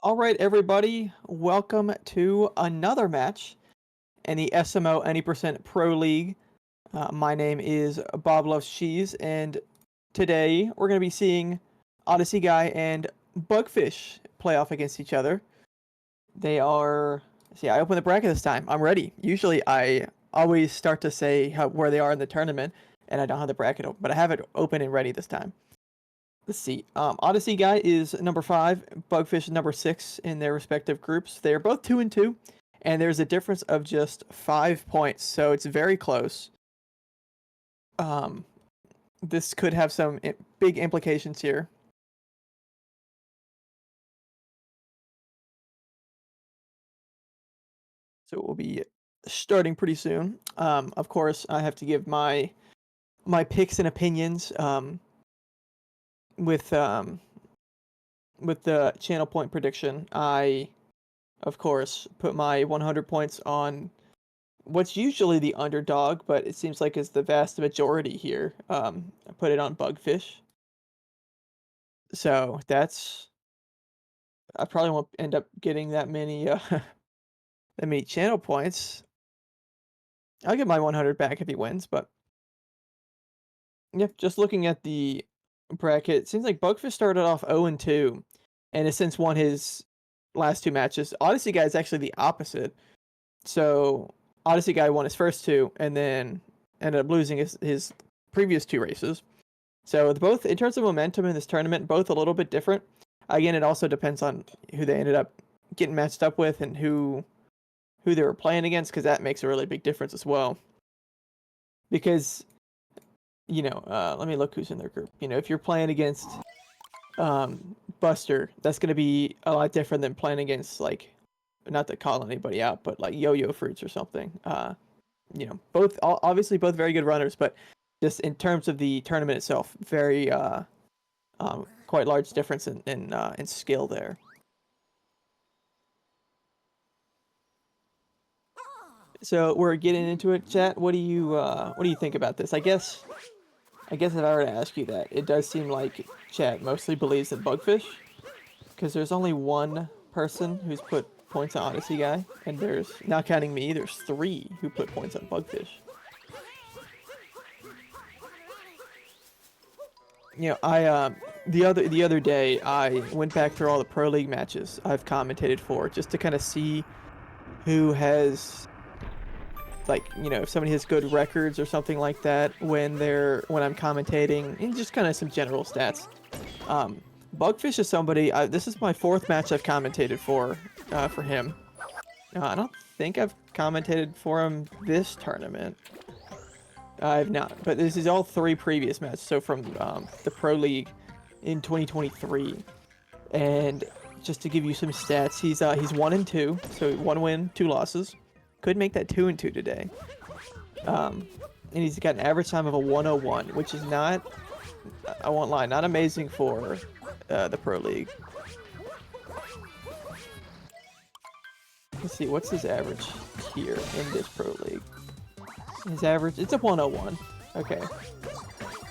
All right, everybody, welcome to another match in the SMO Any Percent Pro League. My name is Bob Loves Cheese, and today we're going to be seeing Odysseyguy and Bugfish play off against each other. They are... See, I opened the bracket this time. I'm ready. Usually I always start to say where they are in the tournament, and I don't have the bracket open, but I have it open and ready this time. Let's see. Odysseyguy is number 5, Bugfish number 6 in their respective groups. They are both 2 and 2, and there's a difference of just 5 points, so it's very close. This could have some big implications here. So we'll be starting pretty soon. Of course, I have to give my picks and opinions. With the channel point prediction, I, of course, put my 100 points on what's usually the underdog, but it seems like it's the vast majority here. I put it on Bugfish. So that's... I probably won't end up getting that many channel points. I'll get my 100 back if he wins, but yep, just looking at the bracket, it seems like Bugfish started off 0 and 2 and has since won his last 2 matches. Odysseyguy is actually the opposite. So Odysseyguy won his first 2 and then ended up losing his previous 2 races. So both, in terms of momentum in this tournament, both a little bit different. Again, it also depends on who they ended up getting matched up with and who they were playing against, because that makes a really big difference as well. Because, you know, let me look who's in their group. You know, if you're playing against Buster, that's going to be a lot different than playing against, like, not to call anybody out, but like Yo-Yo Fruits or something. You know, obviously both very good runners, but just in terms of the tournament itself, very quite large difference in skill there. So we're getting into it, chat. What do you think about this? I guess if I were to ask you that, it does seem like chat mostly believes in Bugfish, because there's only one person who's put points on Odysseyguy, and there's, not counting me, there's 3 who put points on Bugfish. You know, I the other day I went back through all the Pro League matches I've commentated for, just to kind of see who has, like, you know, if somebody has good records or something like that when I'm commentating, and just kind of some general stats. Bugfish is somebody, this is my 4th match I've commentated for him. I don't think I've commentated for him this tournament. I've not, but this is all 3 previous matches, so from the Pro League in 2023. And just to give you some stats, he's 1 and 2, so 1 win, 2 losses. Could make that 2 and 2 today. And he's got an average time of a 101, which is not, I won't lie, not amazing for the Pro League. Let's see, what's his average here in this Pro League? His average, it's a 101. Okay.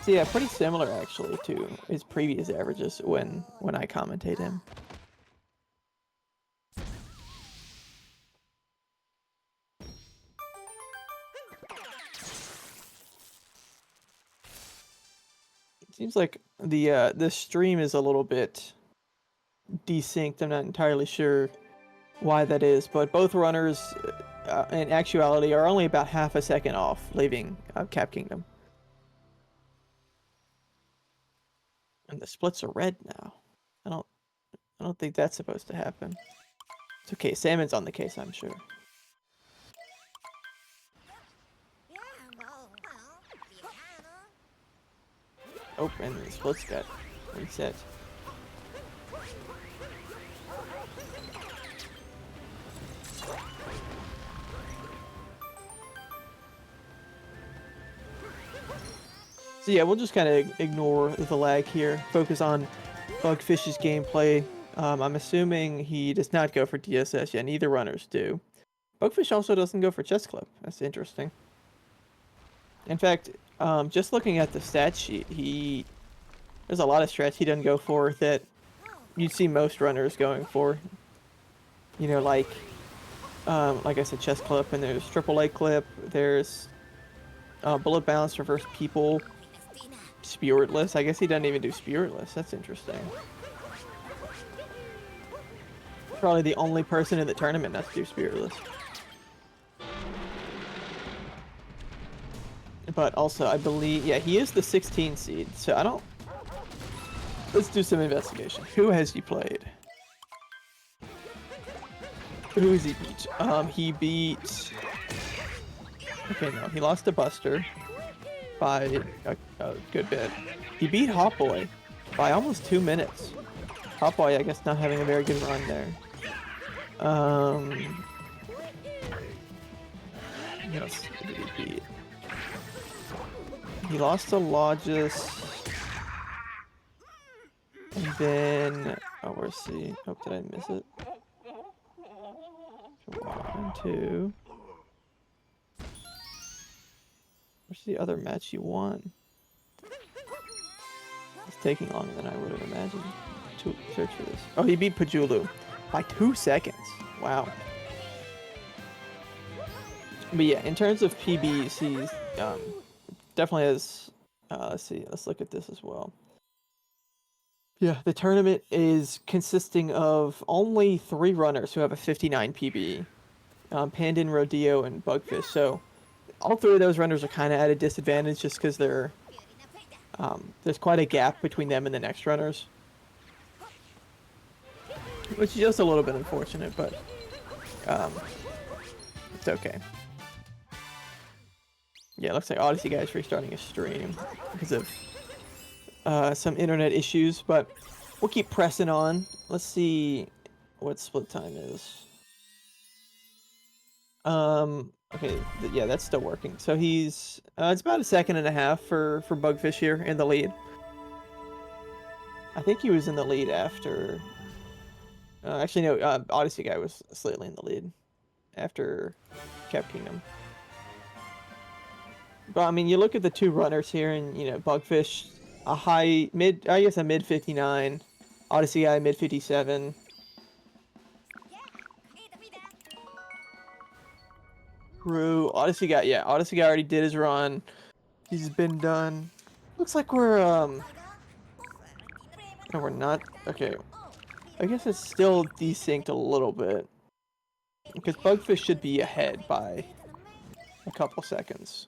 So yeah, pretty similar actually to his previous averages when I commentate him. It seems like the stream is a little bit desynced. I'm not entirely sure why that is, but both runners in actuality are only about half a second off leaving Cap Kingdom. And the splits are red now. I don't think that's supposed to happen. It's okay, Salmon's on the case, I'm sure. Oh, and the splits got reset. So yeah, we'll just kind of ignore the lag here. Focus on Bugfish's gameplay. I'm assuming he does not go for DSS. Yeah, neither runners do. Bugfish also doesn't go for chest clip. That's interesting. In fact, just looking at the stat sheet, there's a lot of strats he doesn't go for that you'd see most runners going for. You know, like I said, chest clip, and there's triple A clip. There's bullet bounce, reverse people, spiritless. I guess he doesn't even do spiritless. That's interesting. Probably the only person in the tournament not to do spiritless. But also, I believe, yeah, he is the 16 seed. So I don't. Let's do some investigation. Who has he played? Who has he beat? He beat. Okay, no, he lost to Buster by a good bit. He beat Hot Boy by almost 2 minutes. Hot Boy, I guess, not having a very good run there. Yes, who did he beat? He lost to Logis. And then, oh, where's he? Oh, did I miss it? 1, 2. Where's the other match you won? It's taking longer than I would have imagined to search for this. Oh, he beat Pajulu by 2 seconds. Wow. But yeah, in terms of PBs, he's definitely has. Let's see. Let's look at this as well. Yeah, the tournament is consisting of only 3 runners who have a 59 PB. Pandin, Rodeo, and Bugfish. So all 3 of those runners are kind of at a disadvantage just because they're there's quite a gap between them and the next runners, which is just a little bit unfortunate, but it's okay. Yeah, it looks like Odysseyguy is restarting his stream because of some internet issues, but we'll keep pressing on. Let's see what split time is. Okay, yeah, that's still working. So he's it's about 1.5 seconds for Bugfish here in the lead. I think he was in the lead after. Actually, no. Odysseyguy was slightly in the lead after Cap Kingdom. But I mean, you look at the 2 runners here, and you know, Bugfish a mid 59, Odysseyguy mid 57. Odysseyguy, yeah, Odysseyguy already did his run. He's been done. Looks like we're no, we're not. Okay, I guess it's still desynced a little bit because Bugfish should be ahead by a couple seconds.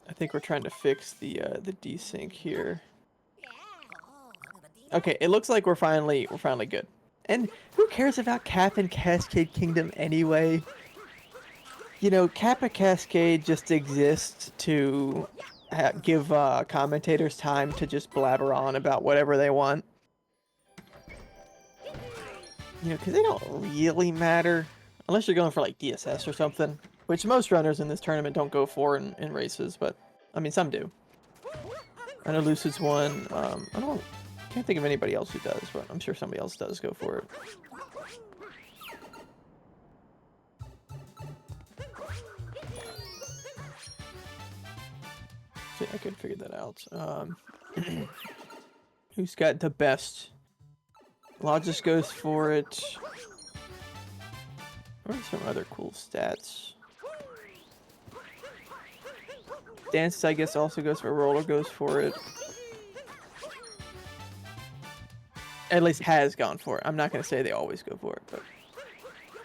I think we're trying to fix the desync here. Okay, it looks like we're finally good. And who cares about Cap and Cascade Kingdom anyway? You know, Kappa Cascade just exists to give commentators time to just blabber on about whatever they want. You know, because they don't really matter. Unless you're going for, like, DSS or something. Which most runners in this tournament don't go for in races, but, I mean, some do. I know Lucid's one. Can't think of anybody else who does, but I'm sure somebody else does go for it. See, I could figure that out. Who's got the best? Logis goes for it. What are some other cool stats? Dance, I guess, also goes for it. Roller goes for it. At least has gone for it. I'm not going to say they always go for it, but...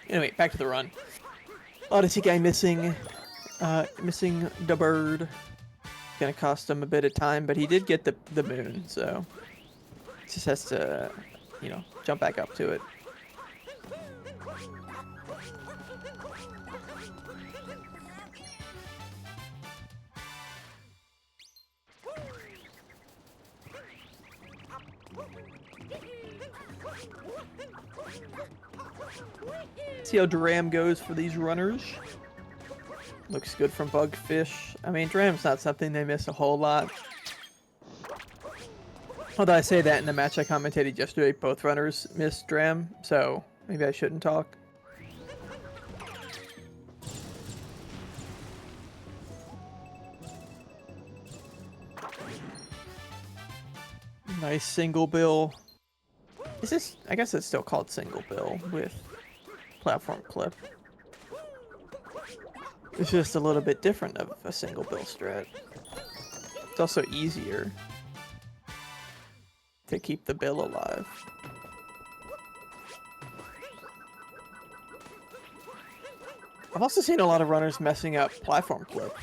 Anyway, back to the run. Odysseyguy missing the bird. Gonna cost him a bit of time, but he did get the moon, so... Just has to, you know, jump back up to it. See how Dram goes for these runners. Looks good from Bugfish. I mean, Dram's not something they miss a whole lot. Although I say that in the match I commentated yesterday, both runners missed Dram, so maybe I shouldn't talk. Nice single bill. Is this? I guess it's still called single bill with platform clip. It's just a little bit different of a single bill strat. It's also easier to keep the bill alive. I've also seen a lot of runners messing up platform clip.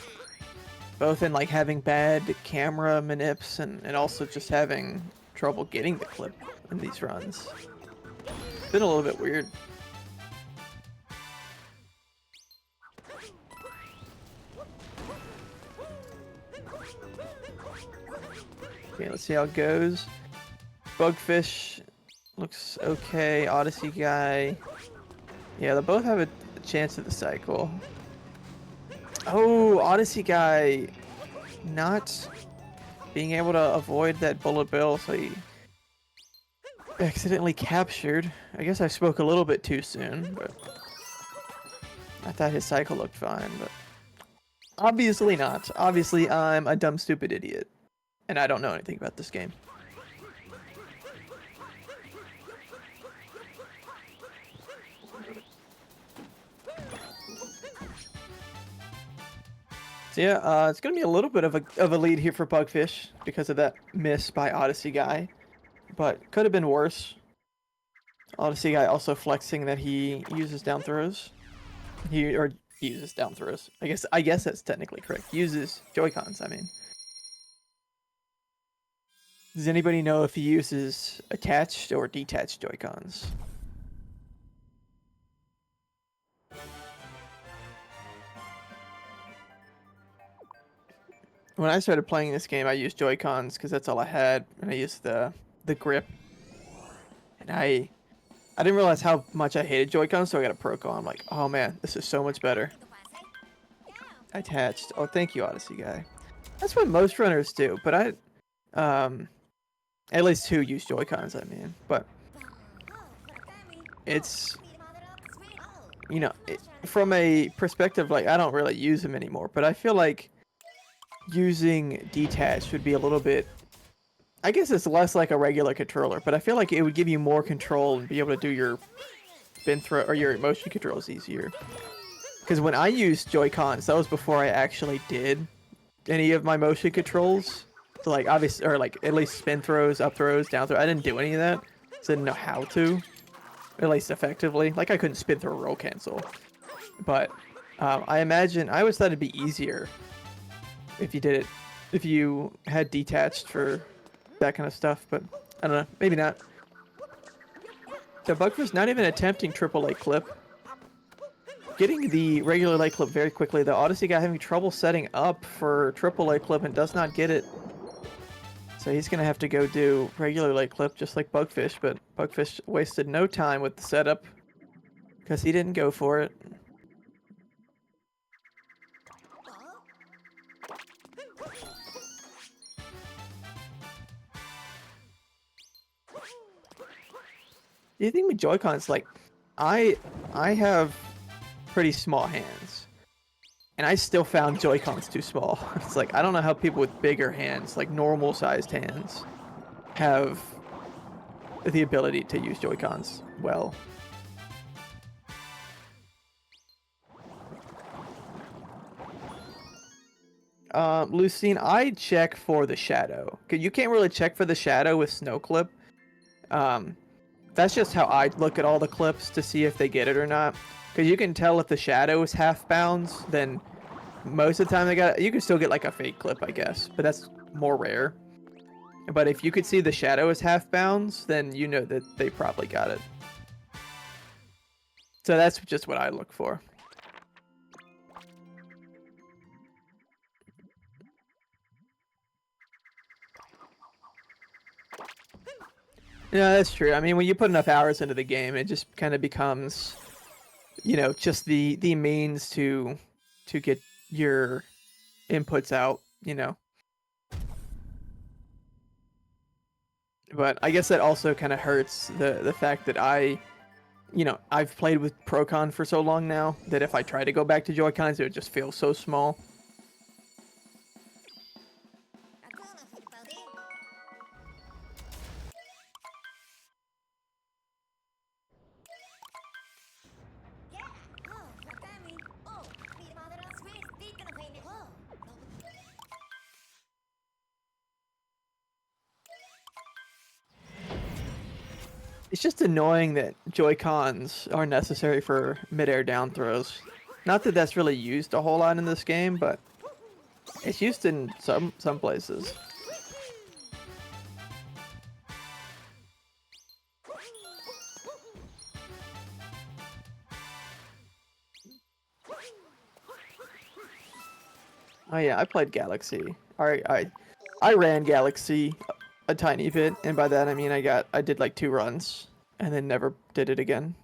Both in like having bad camera manips and also just having trouble getting the clip in these runs. It's been a little bit weird. Okay, let's see how it goes. Bugfish looks okay. Odysseyguy. Yeah, they both have a chance at the cycle. Oh, Odysseyguy not being able to avoid that bullet bill, so he accidentally captured. I guess I spoke a little bit too soon, but I thought his cycle looked fine, but obviously not. Obviously, I'm a dumb, stupid idiot, and I don't know anything about this game. So yeah, it's gonna be a little bit of a lead here for Bugfish because of that miss by Odysseyguy, but could have been worse. Odysseyguy also flexing that he uses down throws. He uses down throws. I guess that's technically correct. Uses Joy-Cons, I mean. Does anybody know if he uses attached or detached Joy-Cons? When I started playing this game, I used Joy-Cons because that's all I had, and I used the grip. And I didn't realize how much I hated Joy-Cons, so I got a Pro-Con. I'm like, oh man, this is so much better. Attached. Oh, thank you, Odysseyguy. That's what most runners do, but at least who use Joy-Cons, I mean. But it's, you know, from a perspective, like, I don't really use them anymore, but I feel like using detached would be a little bit, I guess it's less like a regular controller, but I feel like it would give you more control and be able to do your spin throw or your motion controls easier. Because when I used Joy-Cons, that was before I actually did any of my motion controls. So like obviously, or like at least spin throws, up throws, down throws. I didn't do any of that, so I didn't know how to, at least effectively. Like I couldn't spin throw or roll cancel, but I imagine I always thought it'd be easier if you did it, if you had detached for that kind of stuff. But I don't know, maybe not. So Bugfish not even attempting AAA clip. Getting the regular light clip very quickly. The Odysseyguy having trouble setting up for AAA clip and does not get it. So he's going to have to go do regular light clip just like Bugfish, but Bugfish wasted no time with the setup because he didn't go for it. Do you think with Joy-Cons, like, I have pretty small hands, and I still found Joy-Cons too small. It's like, I don't know how people with bigger hands, like normal-sized hands, have the ability to use Joy-Cons well. Lucine, I check for the shadow. 'Cause you can't really check for the shadow with Snow Clip. That's just how I look at all the clips to see if they get it or not. Because you can tell if the shadow is half bounds, then most of the time they got it. You can still get like a fake clip, I guess, but that's more rare. But if you could see the shadow is half bounds, then you know that they probably got it. So that's just what I look for. Yeah, that's true. I mean, when you put enough hours into the game, it just kind of becomes, you know, just the means to get your inputs out, you know. But I guess that also kind of hurts the fact that you know, I've played with Pro-Con for so long now that if I try to go back to Joy-Cons, it would just feel so small. It's just annoying that Joy-Cons are necessary for mid-air down throws. Not that that's really used a whole lot in this game, but it's used in some places. Oh yeah, I played Galaxy. I ran Galaxy a tiny bit, and by that I mean I did like 2 runs and then never did it again.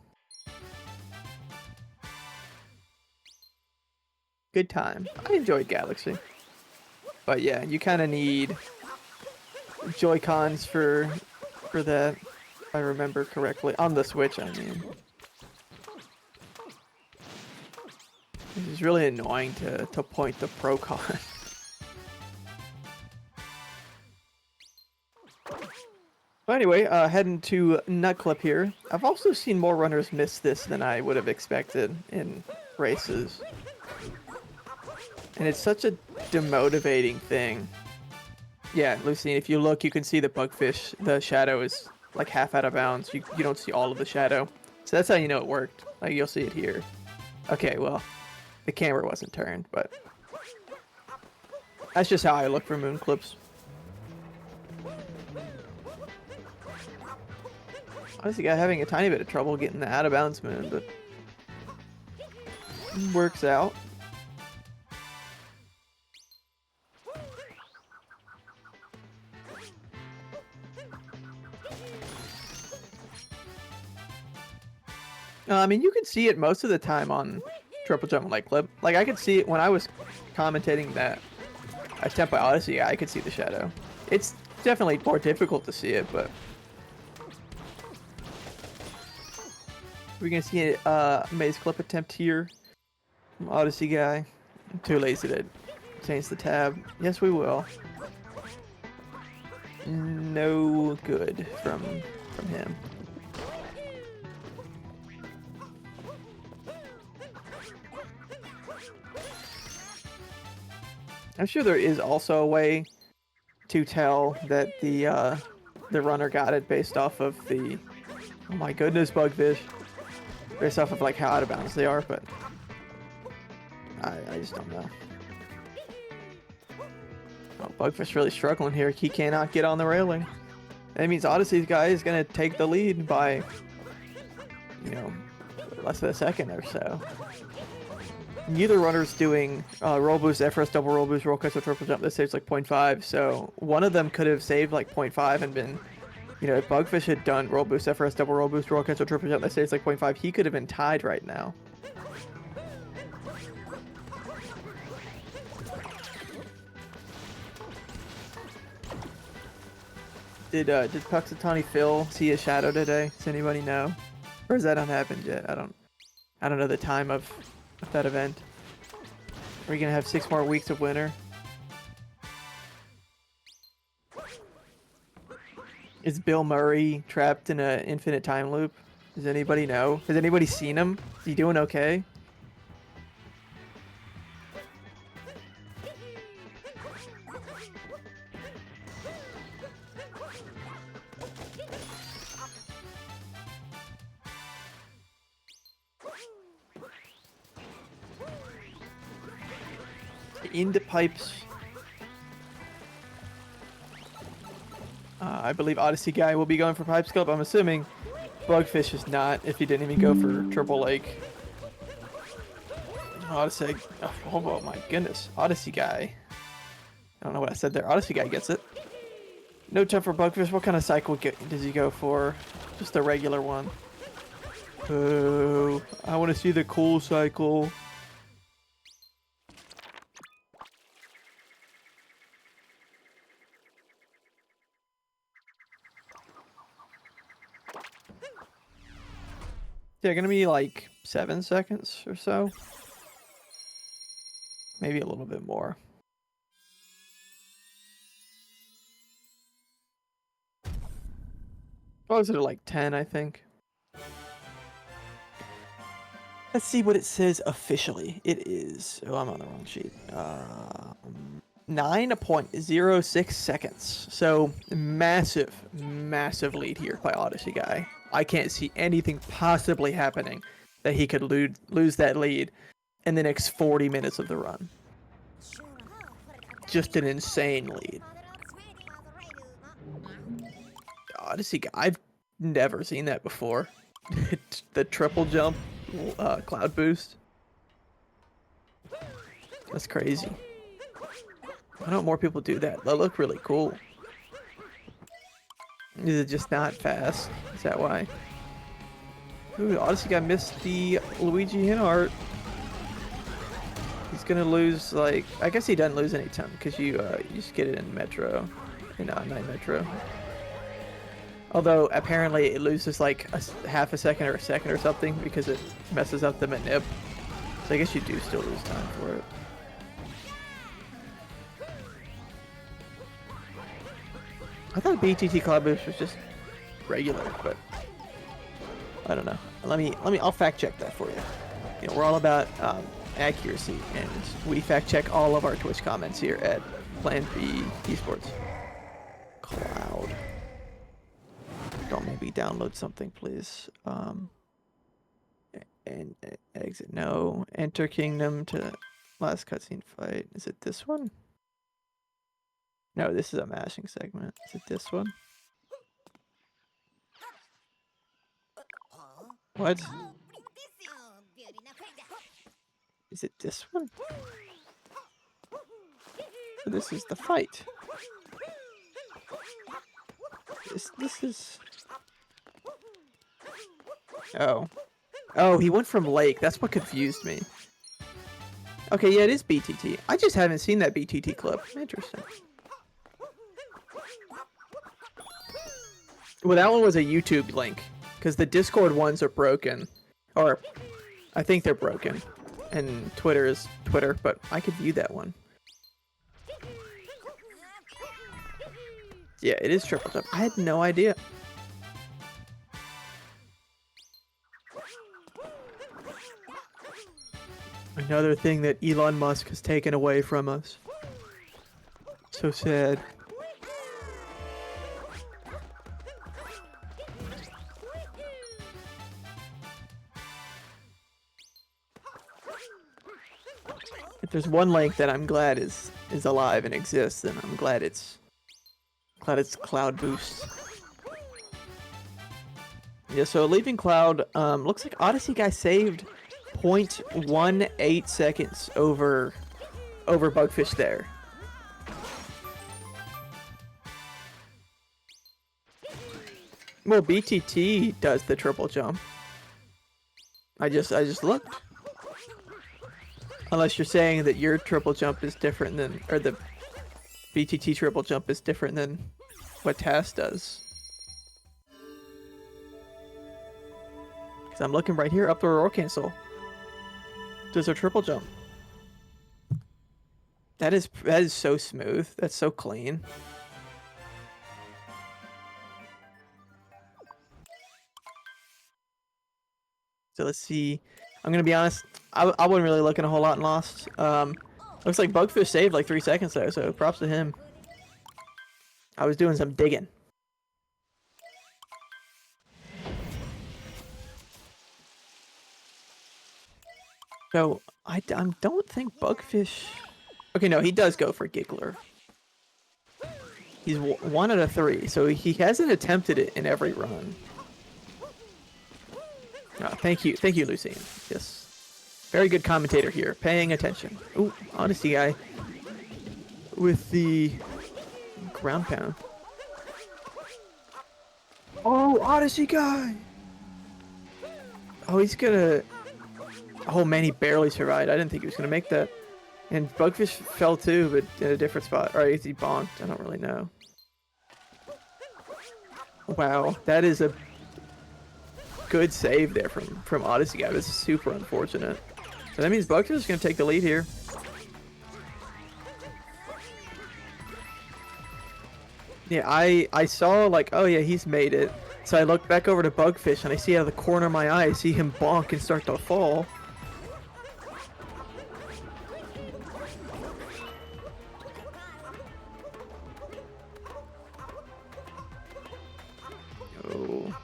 Good time. I enjoyed Galaxy. But yeah, you kind of need Joy-Cons for that, if I remember correctly. On the Switch, I mean. This is really annoying to point the Pro-Con. But anyway, heading to Nut Clip here. I've also seen more runners miss this than I would have expected in races. And it's such a demotivating thing. Yeah, Lucine, if you look, you can see the Bugfish. The shadow is like half out of bounds. You don't see all of the shadow. So that's how you know it worked. Like, you'll see it here. Okay, well, the camera wasn't turned, but that's just how I look for moon clips. Honestly, I'm having a tiny bit of trouble getting the out of bounds moon, but it works out. I mean, you can see it most of the time on Triple Jump Light Clip. Like, I could see it when I was commentating that attempt by Odysseyguy, I could see the shadow. It's definitely more difficult to see it, but we're gonna see a maze clip attempt here from Odysseyguy. I'm too lazy to change the tab. Yes, we will. No good from him. I'm sure there is also a way to tell that the runner got it based off of the, oh my goodness, Bugfish, based off of like how out of bounds they are, but I just don't know. Oh, Bugfish really struggling here. He cannot get on the railing. That means Odysseyguy is gonna take the lead by, you know, less than a second or so. Neither runner's doing roll boost, FRS, double roll boost, roll catch, or triple jump. That saves like 0.5, so one of them could have saved like 0.5 and been, you know, if Bugfish had done roll boost, FRS, double roll boost, roll catch, or triple jump, that saves like 0.5, he could have been tied right now. Did Puxatani Phil see a shadow today? Does anybody know? Or has that not happened yet? I don't know the time of that event. Are we gonna have 6 more weeks of winter? Is Bill Murray trapped in an infinite time loop? Does anybody know? Has anybody seen him? Is he doing okay? Into pipes. I believe Odysseyguy will be going for pipe scope. I'm assuming Bugfish is not, if he didn't even go for triple lake. Odyssey. Oh my goodness. Odysseyguy. I don't know what I said there. Odysseyguy gets it. No time for Bugfish. What kind of cycle does he go for? Just the regular one. Oh, I want to see the cool cycle. Yeah, gonna be like 7 seconds or so. Maybe a little bit more. Oh, is it like 10, I think? Let's see what it says officially. It is, oh, I'm on the wrong sheet. 9.06 seconds. So massive lead here by Odysseyguy. I can't see anything possibly happening that he could lose that lead in the next 40 minutes of the run. Just an insane lead. Odysseyguy, I've never seen that before. The triple jump cloud boost. That's crazy. Why don't more people do that? They look really cool. Is it just not fast? Is that why? Ooh, Odysseyguy missed the Luigi hint art. He's gonna lose, like, I guess he doesn't lose any time because you just get it in Metro, in Night Metro. Although apparently it loses like half a second or a second or something because it messes up the manip. So I guess you do still lose time for it. I thought BTT Cloud Boost was just regular, but I don't know. I'll fact check that for you. You know, we're all about accuracy, and we fact check all of our Twitch comments here at Plan B Esports. Cloud. Don't maybe download something, please. And exit. No. Enter kingdom to last cutscene fight. Is it this one? No, this is a mashing segment. Is it this one? What? Is it this one? This is the fight. This is... Oh. Oh, he went from Lake. That's what confused me. Okay, yeah, it is BTT. I just haven't seen that BTT clip. Interesting. Well, that one was a YouTube link, because the Discord ones are broken. Or, I think they're broken. And Twitter is Twitter, but I could view that one. Yeah, it is triple jump. I had no idea. Another thing that Elon Musk has taken away from us. So sad. If there's one link that I'm glad is alive and exists, then I'm glad it's Cloud Boost. Yeah, so leaving Cloud, looks like Odysseyguy saved 0.18 seconds over Bugfish there. Well, BTT does the triple jump. I just looked. Unless you're saying that your triple jump is different than, or the BTT triple jump is different than what TAS does. Because I'm looking right here, up the roll cancel. Does a triple jump. That is so smooth. That's so clean. So let's see. I'm gonna be honest. I wasn't really looking a whole lot in Lost. Looks like Bugfish saved like 3 seconds there, so props to him. I was doing some digging. So I don't think Bugfish. Okay, no, he does go for Giggler. He's 1 out of 3, so he hasn't attempted it in every run. Oh, thank you, Lucine. Yes, very good commentator here, paying attention. Ooh, Odysseyguy with the ground pound. Oh, Odysseyguy! Oh, he's gonna. Oh man, he barely survived. I didn't think he was gonna make that. And Bugfish fell too, but in a different spot. Or is he bonked? I don't really know. Wow, that is a good save there from Odysseyguy. This is super unfortunate. So that means Bugfish is gonna take the lead here. Yeah, I saw like, oh yeah, he's made it. So I looked back over to Bugfish and I see out of the corner of my eye, I see him bonk and start to fall. Oh.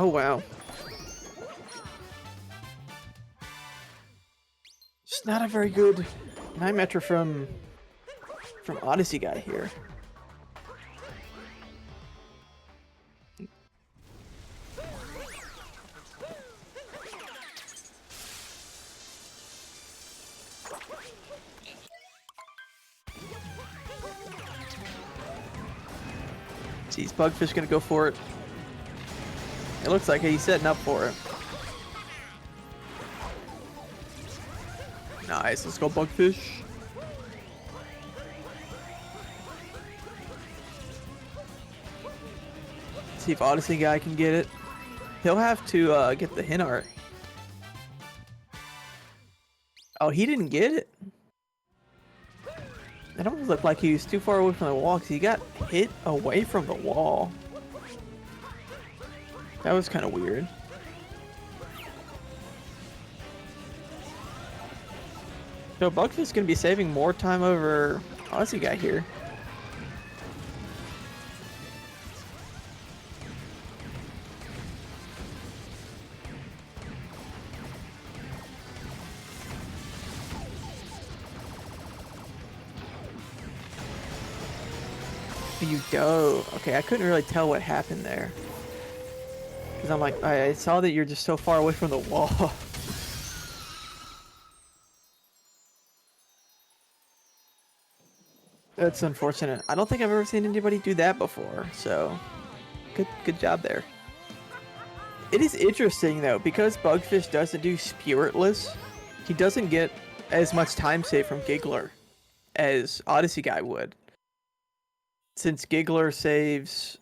Oh wow. It's not a very good Night Metro from Odysseyguy here. See, is Bugfish gonna go for it? It looks like he's setting up for it. Nice, let's go Bugfish. See if Odysseyguy can get it. He'll have to get the hint art. Oh, he didn't get it? It almost looked like he was too far away from the wall because he got hit away from the wall. That was kind of weird. So Bugfish is going to be saving more time over Odysseyguy here. You go. Okay, I couldn't really tell what happened there. Because I'm like, I saw that you're just so far away from the wall. That's unfortunate. I don't think I've ever seen anybody do that before, so good job there. It is interesting though, because Bugfish doesn't do Spiritless, he doesn't get as much time save from Giggler as Odysseyguy would. Since Giggler saves,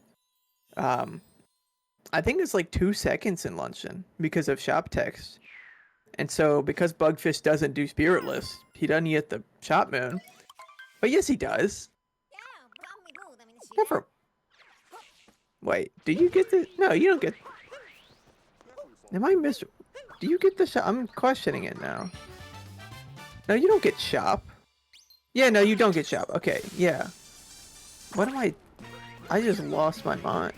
I think it's like 2 seconds in Luncheon because of shop text. And so because Bugfish doesn't do Spiritless, he doesn't get the shop moon. But yes, he does. Never. Wait, do you get the? No, you don't get. Am I Do you get the shop? I'm questioning it now. No, you don't get shop. Yeah, no, you don't get shop. Okay, yeah. What am I just lost my mind.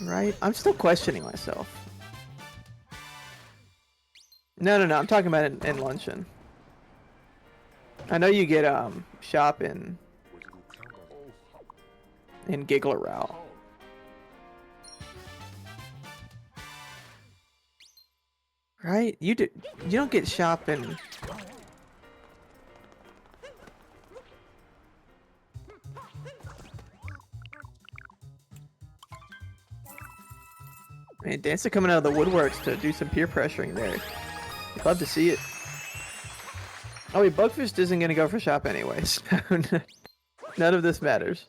Right? I'm still questioning myself. No, I'm talking about in Luncheon. I know you get shop in Giggler Route. Right? You don't get shop in. Man, Dancer coming out of the woodworks to do some peer pressuring there. Love to see it. Oh wait, Bugfish isn't gonna go for shop anyways. None of this matters.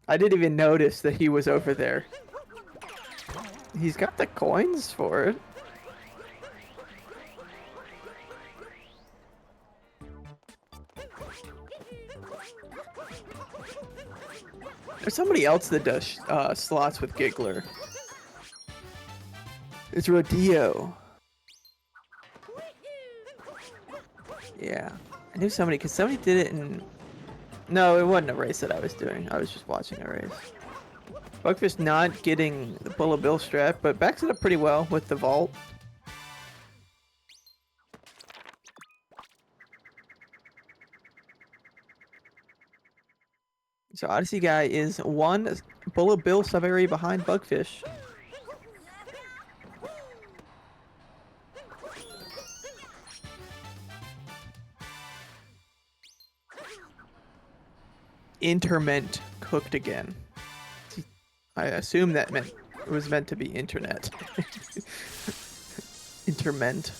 I didn't even notice that he was over there. He's got the coins for it. There's somebody else that does slots with Giggler. It's Rodeo. Yeah, I knew somebody, because somebody did it in... No, it wasn't a race that I was doing. I was just watching a race. Bugfish not getting the Bullet Bill strat, but backs it up pretty well with the vault. So Odysseyguy is one Bullet Bill sub-area behind Bugfish. Interment cooked again. I assume that meant it was meant to be internet. Interment.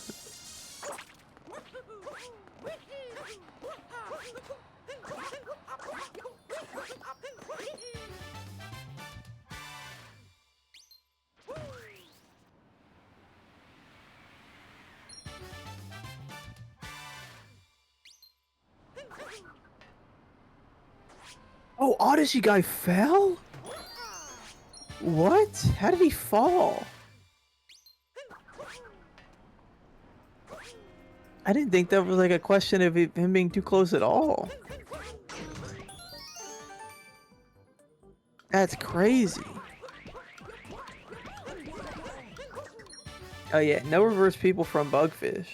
Oh, Odysseyguy fell? What? How did he fall? I didn't think that was like a question of him being too close at all. That's crazy. Oh yeah, no reverse people from Bugfish.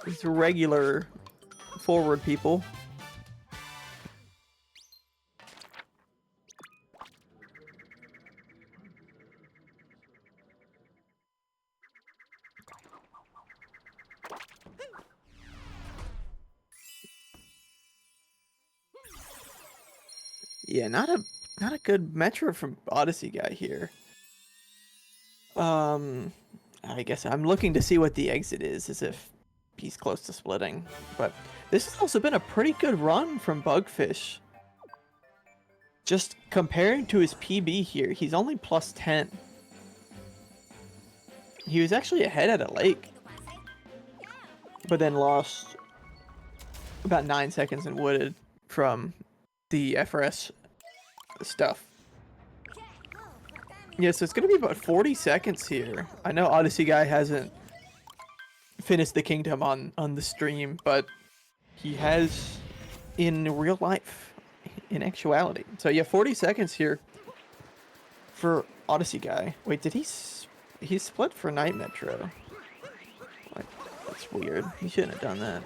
It's regular forward people. Yeah, not a good metro from Odysseyguy here. I guess I'm looking to see what the exit is, as if he's close to splitting. But this has also been a pretty good run from Bugfish. Just comparing to his PB here, he's only plus 10. He was actually ahead at a lake, but then lost about 9 seconds in wooded from the FRS stuff. Yeah, so it's going to be about 40 seconds here. I know Odysseyguy hasn't finished the kingdom on the stream, but he has in real life, in actuality. So yeah, 40 seconds here for Odysseyguy. Wait, did he split for Night Metro? Like, that's weird. He shouldn't have done that.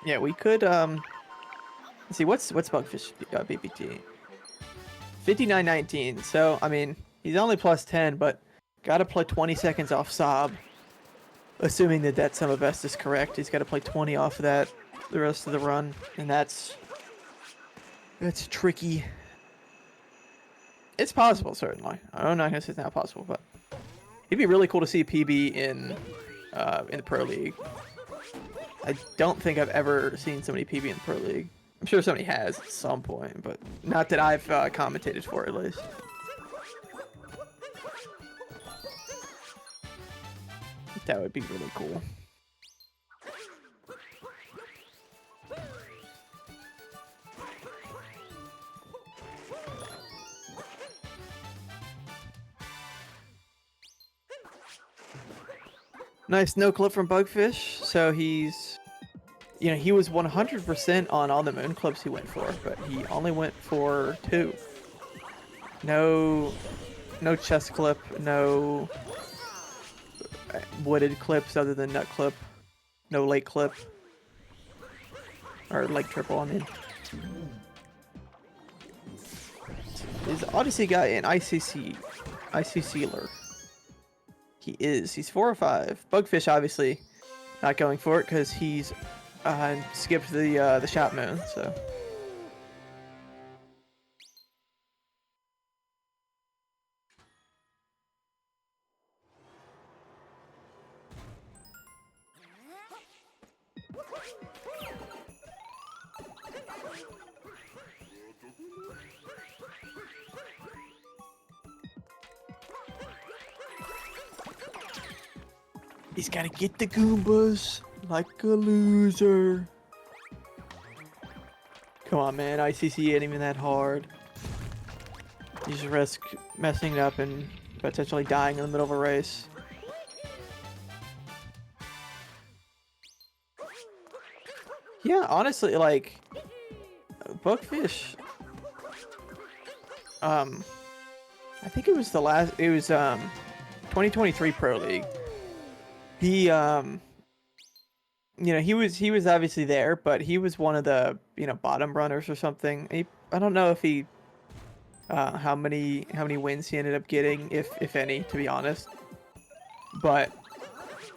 Yeah, we could let's see, what's Bugfish BPT? 59.19. So I mean, he's only plus 10, but gotta play 20 seconds off Sob. Assuming that sum of best is correct, he's gotta play 20 off of that the rest of the run, and that's tricky. It's possible, certainly. I'm not gonna say it's not possible, but it'd be really cool to see a PB in the Pro League. I don't think I've ever seen somebody PB in the Pro League. I'm sure somebody has at some point, but not that I've commentated for, at least. That would be really cool. Nice no clip from Bugfish. So he's, he was 100% on all the moon clips he went for, but he only went for 2. No chest clip, no wooded clips other than nut clip, no lake clip, or lake triple, I mean. Is Odysseyguy an ICCler? He is. He's 4 or 5. Bugfish obviously not going for it because he's skipped the shot moon. So he's gotta get the Goombas like a loser. Come on, man. ICC ain't even that hard. You just risk messing it up and potentially dying in the middle of a race. Yeah, honestly, like, Bugfish, I think it was 2023 Pro League. He, he was obviously there, but he was one of the, bottom runners or something. I don't know if he, how many wins he ended up getting, if any, to be honest. But,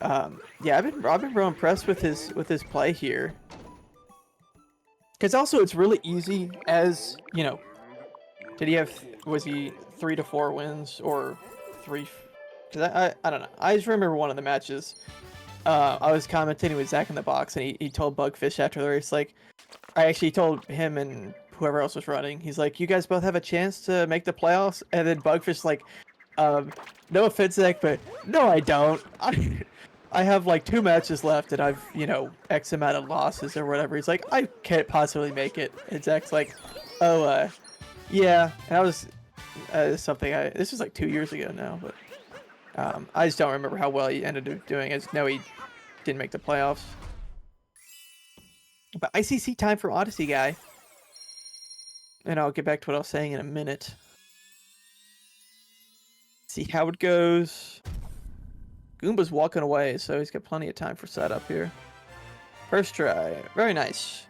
yeah, I've been real impressed with his play here. Because also it's really easy as, was he 3 to 4 wins or 3? Because I don't know. I just remember one of the matches. I was commentating with Zach in the box, and he told Bugfish after the race, like, I actually told him and whoever else was running, he's like, you guys both have a chance to make the playoffs? And then Bugfish like, no offense, Zach, but no, I don't. I have like 2 matches left, and I've, X amount of losses or whatever. He's like, I can't possibly make it. And Zach's like, oh, Yeah, that was something this was like 2 years ago now, but I just don't remember how well he ended up doing. I just know he didn't make the playoffs. But ICC time for Odysseyguy. And I'll get back to what I was saying in a minute. See how it goes. Goomba's walking away, so he's got plenty of time for setup here. First try. Very nice.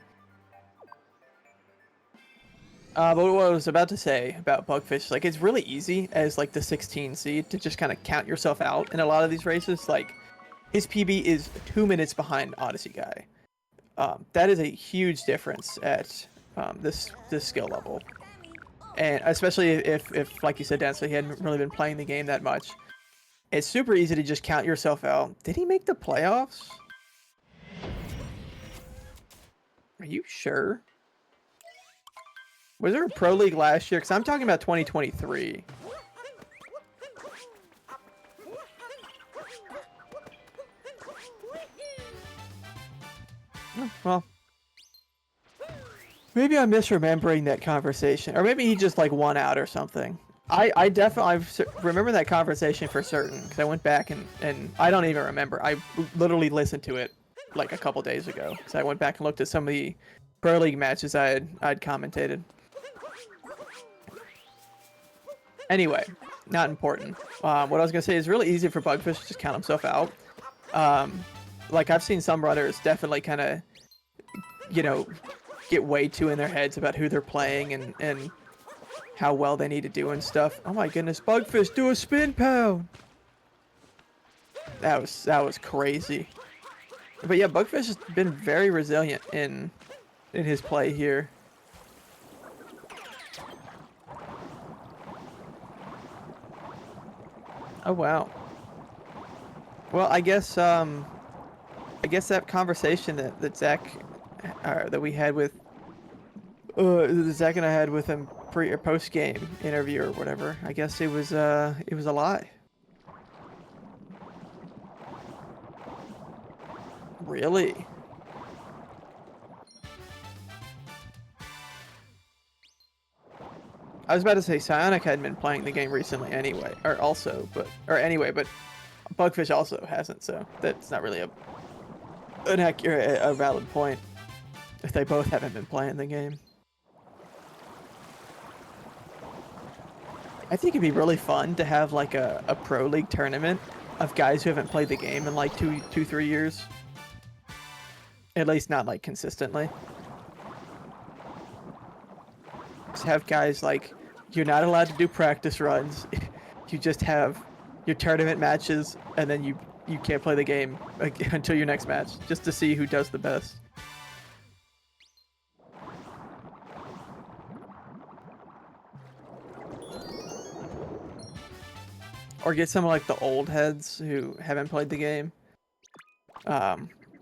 But what I was about to say about Bugfish, like, it's really easy as, like, the 16 seed to just kind of count yourself out in a lot of these races. Like, his PB is 2 minutes behind Odysseyguy. That is a huge difference at this skill level. And especially if like you said, Dan, so he hadn't really been playing the game that much. It's super easy to just count yourself out. Did he make the playoffs? Are you sure? Was there a Pro League last year? Because I'm talking about 2023. Oh, well, maybe I'm misremembering that conversation. Or maybe he just, like, won out or something. I definitely remember that conversation for certain. Because I went back and I don't even remember. I literally listened to it, like, a couple days ago. Because I went back and looked at some of the Pro League matches I'd commentated. Anyway, not important. What I was going to say is really easy for Bugfish to just count himself out. Like, I've seen some runners definitely kind of, you know, get way too in their heads about who they're playing and how well they need to do and stuff. Oh my goodness, Bugfish, do a spin pound! That was crazy. But yeah, Bugfish has been very resilient in his play here. Oh wow. Well, I guess that conversation that Zach that we had with Zach and I had with him pre or post game interview or whatever. I guess it was a lie. Really? I was about to say Psionic hadn't been playing the game recently anyway, but Bugfish also hasn't, so that's not really a valid point if they both haven't been playing the game. I think it'd be really fun to have like a Pro League tournament of guys who haven't played the game in like 3 years. At least not like consistently. Just have guys like, you're not allowed to do practice runs. You just have your tournament matches, and then you can't play the game until your next match, just to see who does the best. Or get some of like the old heads who haven't played the game.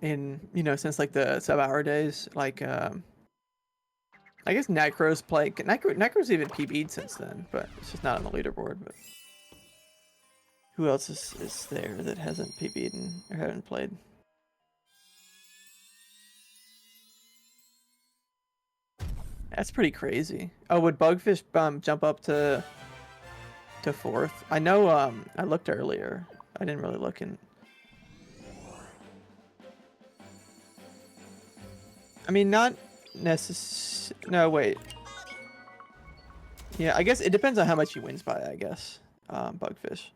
Since like the sub-hour days, like I guess Necro's played. Necro's even PB'd since then, but it's just not on the leaderboard. But who else is there that hasn't PB'd or haven't played? That's pretty crazy. Oh, would Bugfish jump up to fourth? I know. I looked earlier. I didn't really look in. I mean, not necessarily. No, wait. Yeah, I guess it depends on how much he wins by, I guess. Bugfish.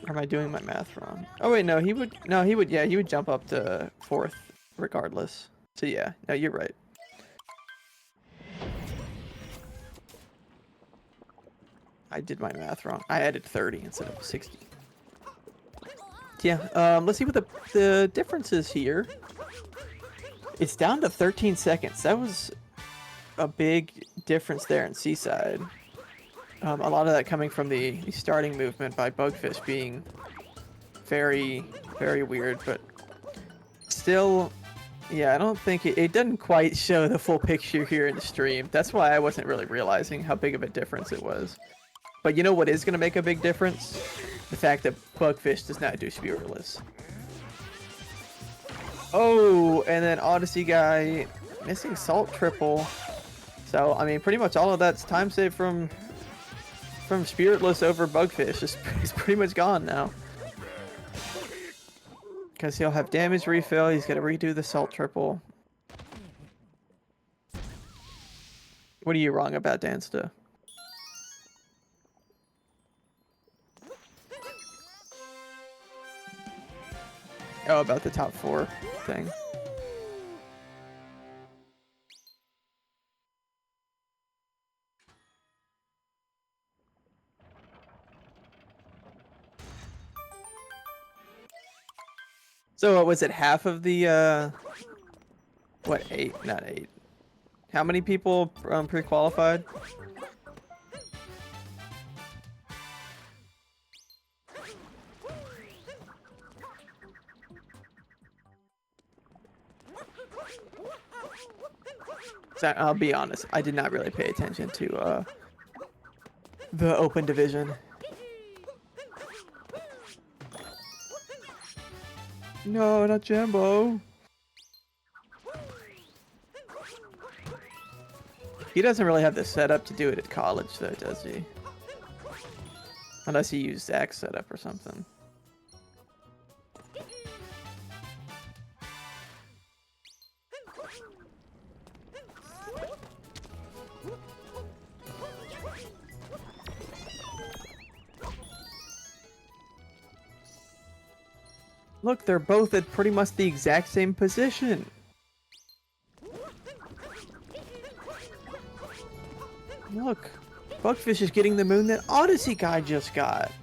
Or am I doing my math wrong? Oh wait, no, he would. Yeah, he would jump up to fourth, regardless. So yeah, no, you're right. I did my math wrong. I added 30 instead of 60. Yeah, let's see what the difference is here. It's down to 13 seconds. That was a big difference there in Seaside. A lot of that coming from the starting movement by Bugfish being very, very weird, but still, yeah, I don't think it doesn't quite show the full picture here in the stream. That's why I wasn't really realizing how big of a difference it was. But you know what is going to make a big difference? The fact that Bugfish does not do spiraless. Oh, and then Odysseyguy missing salt triple. So I mean, pretty much all of that's time saved from Spiritless over Bugfish is pretty much gone now. Because he'll have damage refill. He's got to redo the salt triple. What are you wrong about, Dansta? Oh, about the top 4 thing. So what was it, half of the, what, 8? Not 8. How many people pre-qualified? So I'll be honest, I did not really pay attention to the open division. No, not Jambo. He doesn't really have the setup to do it at college, though, does he? Unless he used Zach's setup or something. Look, they're both at pretty much the exact same position. Look, Bugfish is getting the moon that Odysseyguy just got.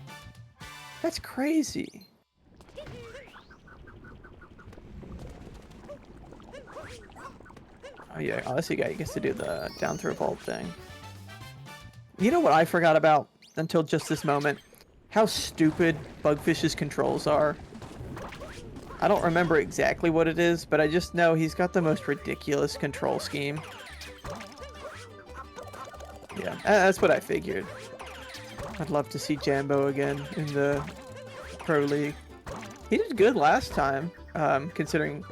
That's crazy. Oh yeah, Odysseyguy gets to do the down throw vault thing. You know what I forgot about until just this moment? How stupid Bugfish's controls are. I don't remember exactly what it is, but I just know he's got the most ridiculous control scheme. Yeah, that's what I figured. I'd love to see Jambo again in the Pro League. He did good last time, considering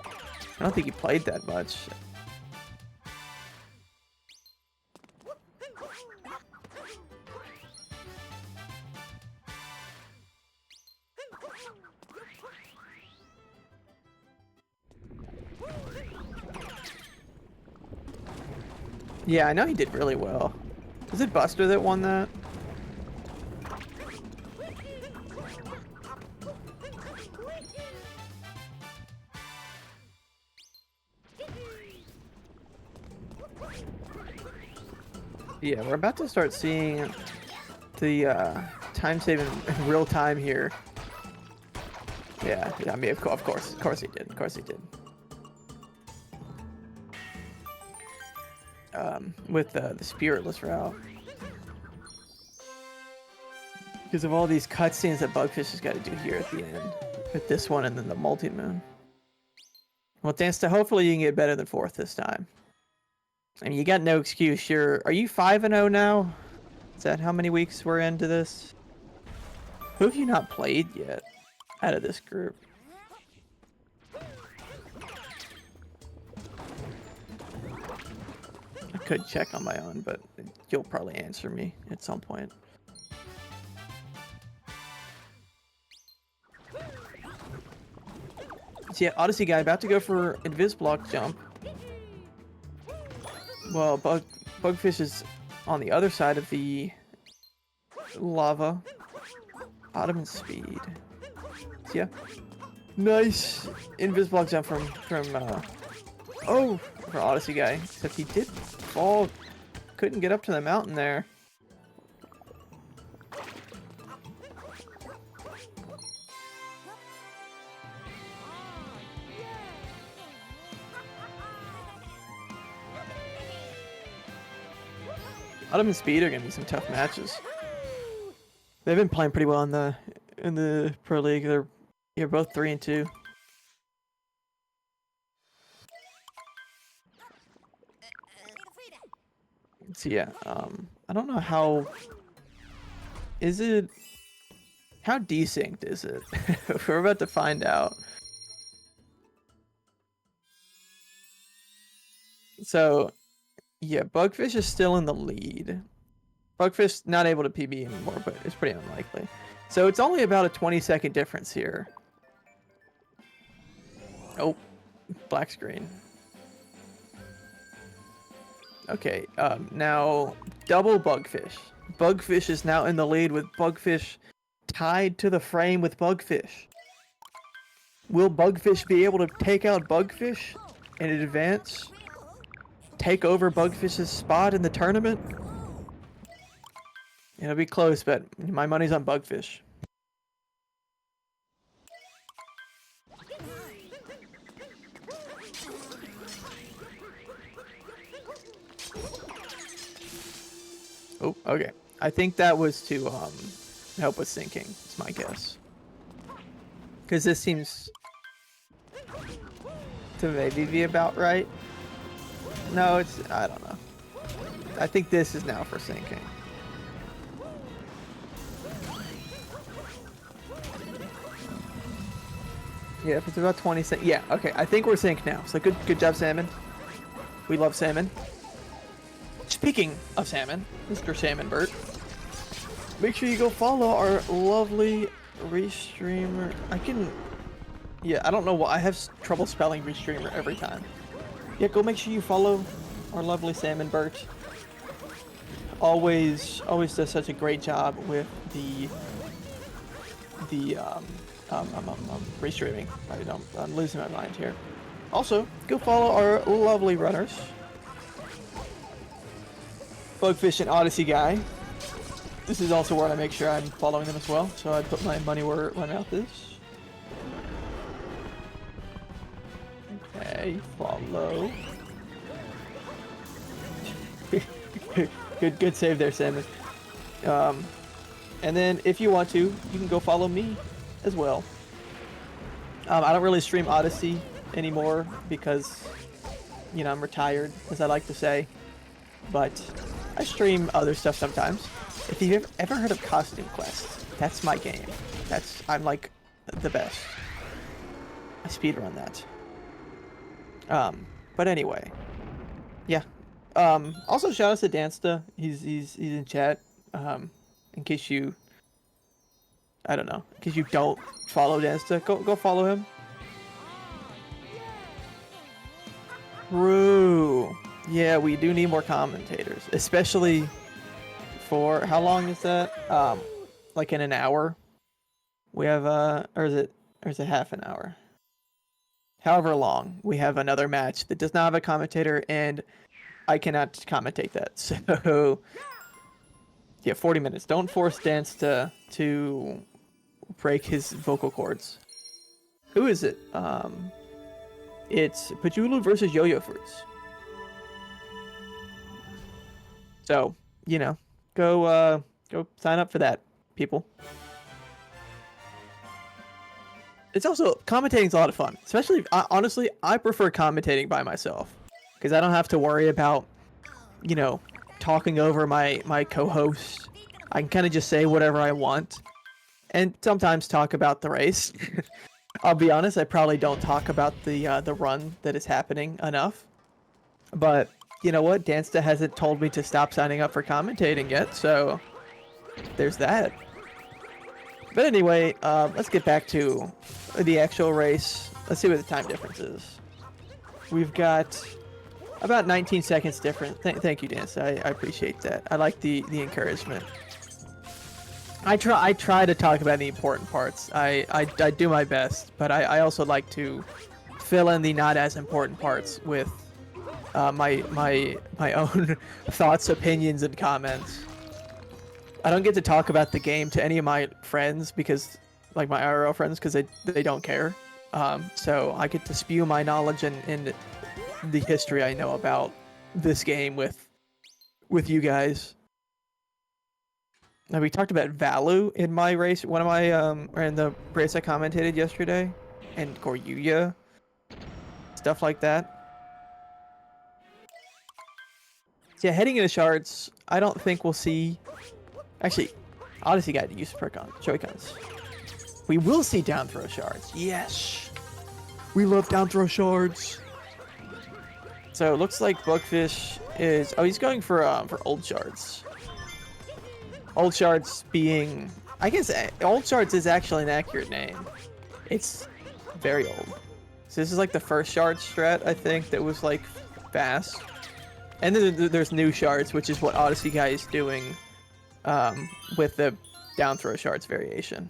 I don't think he played that much. Yeah, I know he did really well. Was it Buster that won that? Yeah, we're about to start seeing the time saving in real time here. Yeah, I mean, of course he did. Of course he did. With the spiritless route. Because of all these cutscenes that Bugfish has got to do here at the end. With this one and then the multi-moon. Well, Dansta, hopefully you can get better than 4th this time. I mean, you got no excuse. Are you 5-0 now? Is that how many weeks we're into this? Who have you not played yet out of this group? I could check on my own, but you'll probably answer me at some point. So yeah, Odysseyguy about to go for Invisblock jump. Well, Bugfish is on the other side of the lava. Ottoman speed. So yeah, nice Invisblock jump from for Odysseyguy. Except he did fall, couldn't get up to the mountain there. Ottoman speed are gonna be some tough matches. They've been playing pretty well in the Pro League. They're both 3-2. So yeah, I don't know how desynced is it? We're about to find out. So, yeah, Bugfish is still in the lead. Bugfish not able to PB anymore, but it's pretty unlikely. So it's only about a 20-second difference here. Oh, black screen. Okay, now double Bugfish. Bugfish is now in the lead with Bugfish tied to the frame with Bugfish. Will Bugfish be able to take out Bugfish in advance? Take over Bugfish's spot in the tournament? It'll be close, but my money's on Bugfish. Oh, okay. I think that was to help with syncing. It's my guess. Because this seems to maybe be about right. No, it's, I don't know. I think this is now for syncing. Yeah, if it's about 20 seconds. Yeah, okay. I think we're synced now. So good job, Salmon. We love Salmon. Speaking of Salmon, Mr. Salmon Bert, make sure you go follow our lovely restreamer. Yeah, I don't know why I have trouble spelling restreamer every time. Yeah, go make sure you follow our lovely Salmon Bert. Always does such a great job with the restreaming. I'm losing my mind here. Also, go follow our lovely runners, Bugfish and Odysseyguy. This is also where I make sure I'm following them as well, so I put my money where my mouth is. Okay, follow. good save there, Salmon. And then if you want to, you can go follow me as well. I don't really stream Odyssey anymore because, you know, I'm retired, as I like to say. But I stream other stuff sometimes. If you've ever heard of Costume Quest, that's my game. I'm like the best. I speedrun that. But anyway, yeah. Also shout out to Dansta. He's in chat. In case you, I don't know, in case you don't follow Dansta, go follow him. True. Yeah, we do need more commentators, especially for, how long is that? Like in an hour. We have or is it half an hour? However long, we have another match that does not have a commentator, and I cannot commentate that. So yeah, 40 minutes. Don't force Dance to break his vocal cords. Who is it? It's Pajulu versus Yo-Yo Fruits. So, you know, go sign up for that, people. It's also, commentating's a lot of fun. Especially, honestly, I prefer commentating by myself. Because I don't have to worry about, you know, talking over my co-host. I can kind of just say whatever I want. And sometimes talk about the race. I'll be honest, I probably don't talk about the run that is happening enough. But, you know what? Dansta hasn't told me to stop signing up for commentating yet, so there's that. But anyway, let's get back to the actual race. Let's see what the time difference is. We've got about 19 seconds different. Thank you, Dansta. I appreciate that. I like the encouragement. I try to talk about the important parts. I do my best, but I also like to fill in the not as important parts with my own thoughts, opinions, and comments. I don't get to talk about the game to any of my friends because, like my IRL friends, because they don't care. So I get to spew my knowledge and the history I know about this game with you guys. Now we talked about Valu in my race, or in the race I commentated yesterday, and Goryuya, stuff like that. So yeah, heading into shards, I don't think we'll see. Actually, Odysseyguy to use Joy-Cons. We will see down throw shards. Yes, we love down throw shards. So it looks like Bugfish is... Oh, he's going for Old Shards. Old Shards being... I guess Old Shards is actually an accurate name. It's very old. So this is like the first shard strat, I think, that was like fast. And then there's new shards, which is what Odysseyguy is doing with the down throw shards variation.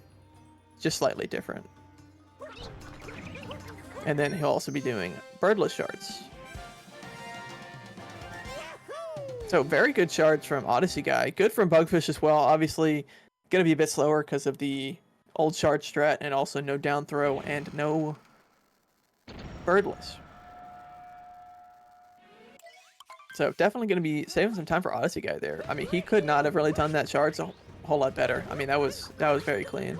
Just slightly different. And then he'll also be doing birdless shards. So very good shards from Odysseyguy. Good from Bugfish as well. Obviously, going to be a bit slower because of the old shard strat and also no down throw and no birdless. So definitely going to be saving some time for Odysseyguy there. I mean, he could not have really done that shards a whole lot better. I mean, that was very clean.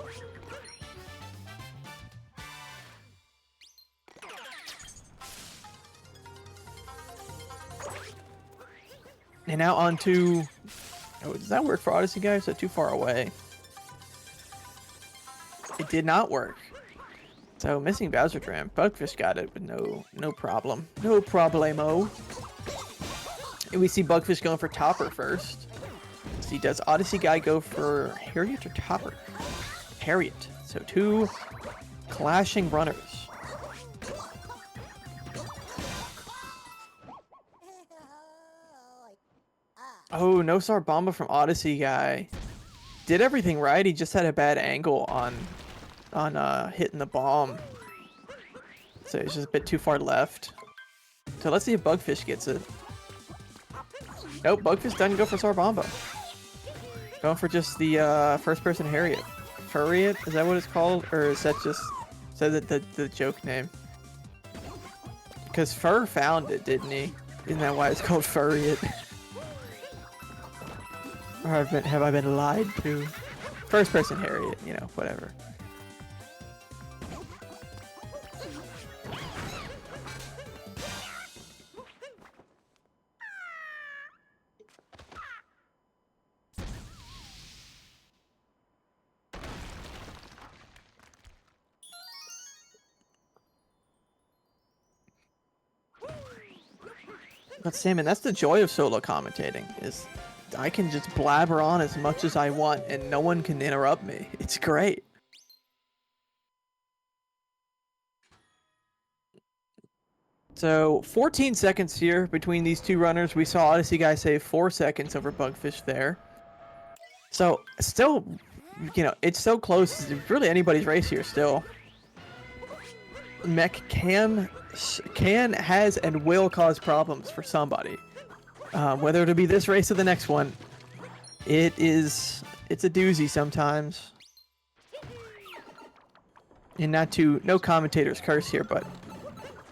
And now on to... Oh, does that work for Odysseyguy? Is that too far away? It did not work. So missing Bowser Dram. Bugfish got it with no problem. No problemo. And we see Bugfish going for Topper first. So does Odysseyguy go for Harriet or Topper? Harriet. So two clashing runners. Oh, no Sarbamba from Odysseyguy. Did everything right. He just had a bad angle on hitting the bomb. So it's just a bit too far left. So let's see if Bugfish gets it. Nope, Bugfish doesn't go for Sarbamba. Going for just the first person Harriet. Harriet? Is that what it's called? Or is that just the joke name? Because Fur found it, didn't he? Isn't that why it's called Furriet? Or have I been lied to? First person Harriet, you know, whatever. But Salmon, that's the joy of solo commentating, is I can just blabber on as much as I want and no one can interrupt me. It's great. So 14 seconds here between these two runners. We saw Odysseyguy save 4 seconds over Bugfish there. So still, you know, it's so close. It's really anybody's race here still. Mech has, and will cause problems for somebody. Whether it'll be this race or the next one, it's a doozy sometimes. And no commentators curse here, but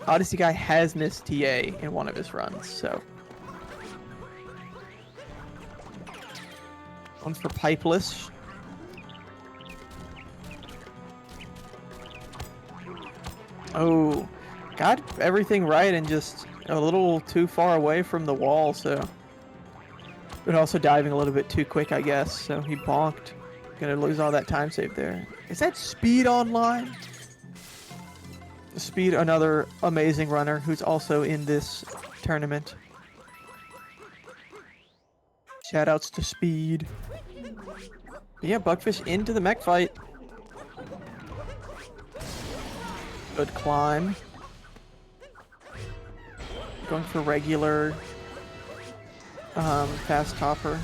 Odysseyguy has missed TA in one of his runs, so. One for Pipeless. Oh, got everything right and just a little too far away from the wall, so. But also diving a little bit too quick, I guess, so he bonked. Gonna lose all that time save there. Is that Speed online? Speed, another amazing runner who's also in this tournament. Shoutouts to Speed. But yeah, Bugfish into the mech fight. Good climb. Going for regular fast topper.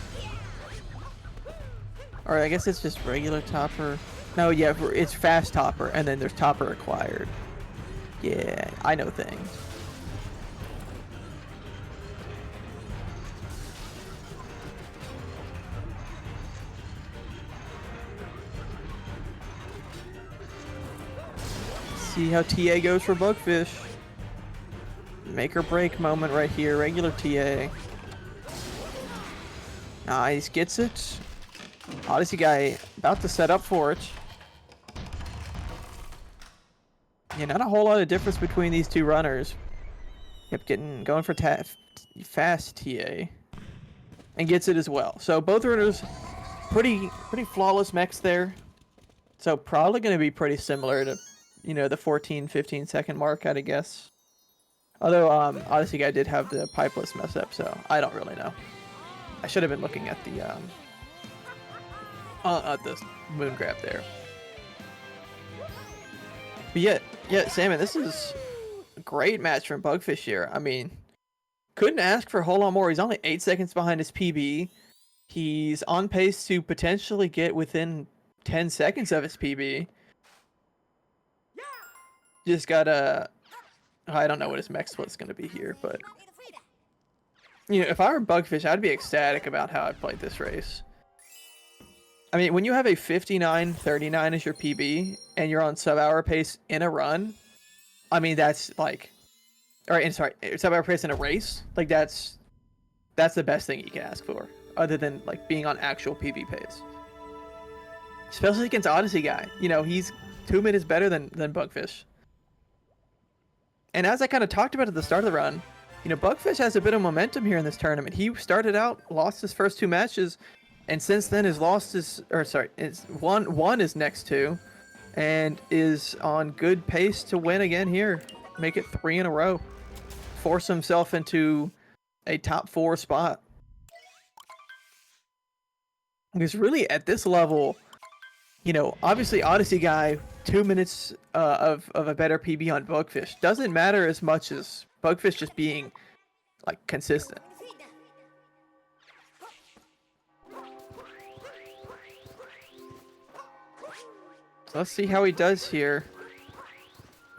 Or I guess it's just regular topper. No, yeah, it's fast topper, and then there's topper required. Yeah, I know things. See how TA goes for Bugfish. Make or break moment right here. Regular TA. Nice, gets it. Odysseyguy about to set up for it. Yeah, not a whole lot of difference between these two runners. Yep, going for fast TA. And gets it as well. So both runners pretty flawless mechs there. So probably going to be pretty similar to, you know, the 14-15 second mark, I'd guess. Although Odysseyguy did have the pipeless mess up, so I don't really know. I should have been looking at the moon grab there. But yeah, Salmon, this is a great match from Bugfish here. I mean, couldn't ask for a whole lot more. He's only 8 seconds behind his PB. He's on pace to potentially get within 10 seconds of his PB. Just gotta... I don't know what his mech split's gonna be here, but... You know, if I were Bugfish, I'd be ecstatic about how I played this race. I mean, when you have a 59.39 as your PB, and you're on sub-hour pace in a run, I mean, that's like... Alright, sorry, sub-hour pace in a race? Like, that's the best thing you can ask for, other than, like, being on actual PB pace. Especially against Odysseyguy. You know, he's 2 minutes better than Bugfish. And as I kind of talked about at the start of the run, you know, Bugfish has a bit of momentum here in this tournament. He started out, lost his first 2 matches, and since then has lost his, or sorry, it's won his next 2, and is on good pace to win again here. Make it 3 in a row. Force himself into a top 4 spot. Because really at this level, you know, obviously Odysseyguy, 2 minutes of a better PB on Bugfish doesn't matter as much as Bugfish just being like consistent. So let's see how he does here.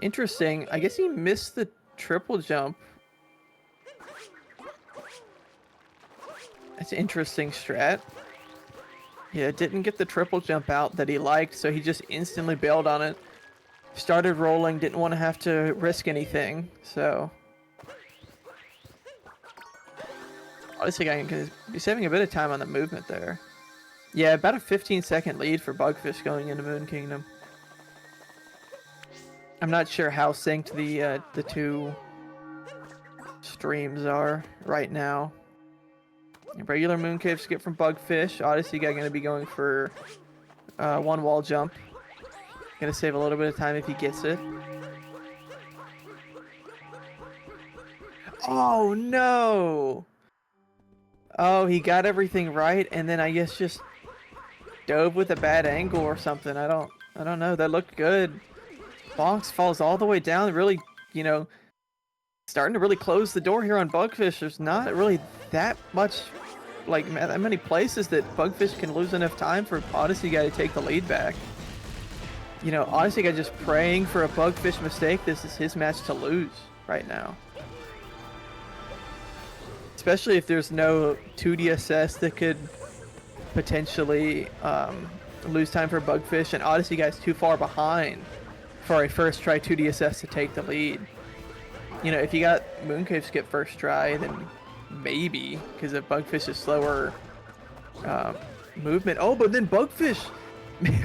Interesting. I guess he missed the triple jump. That's an interesting strat. Yeah, didn't get the triple jump out that he liked, so he just instantly bailed on it. Started rolling, didn't want to have to risk anything, so... Odysseyguy is saving a bit of time on the movement there. Yeah, about a 15-second lead for Bugfish going into Moon Kingdom. I'm not sure how synced the 2 streams are right now. Regular Mooncave skip from Bugfish. Odysseyguy going to be going for 1 wall jump. Going to save a little bit of time if he gets it. Oh no! Oh, he got everything right, and then I guess just dove with a bad angle or something. I don't know. That looked good. Bonks falls all the way down. Really, you know, starting to really close the door here on Bugfish. There's not really that much, like, that many places that Bugfish can lose enough time for Odysseyguy to take the lead back. You know, Odysseyguy just praying for a Bugfish mistake. This is his match to lose right now. Especially if there's no 2DSS that could potentially lose time for Bugfish, and Odysseyguy's too far behind for a first try 2DSS to take the lead. You know, if you got Mooncave skip first try, then maybe, because of Bugfish's slower movement. Oh, but then Bugfish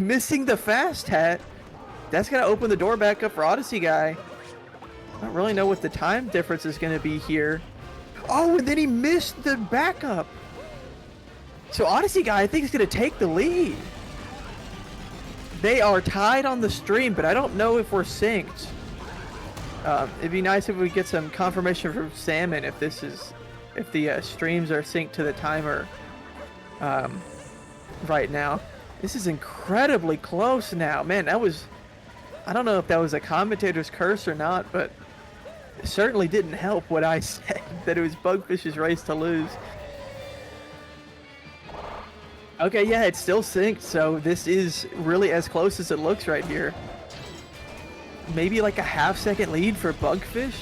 missing the fast hat. That's going to open the door back up for Odysseyguy. I don't really know what the time difference is going to be here. Oh, and then he missed the backup. So Odysseyguy, I think, is going to take the lead. They are tied on the stream, but I don't know if we're synced. It'd be nice if we get some confirmation from Salmon if this is, if the streams are synced to the timer right now. This is incredibly close now. Man, that was, I don't know if that was a commentator's curse or not, but it certainly didn't help what I said, that it was Bugfish's race to lose. Okay, yeah, it's still synced, so this is really as close as it looks right here. Maybe like a half-second lead for Bugfish.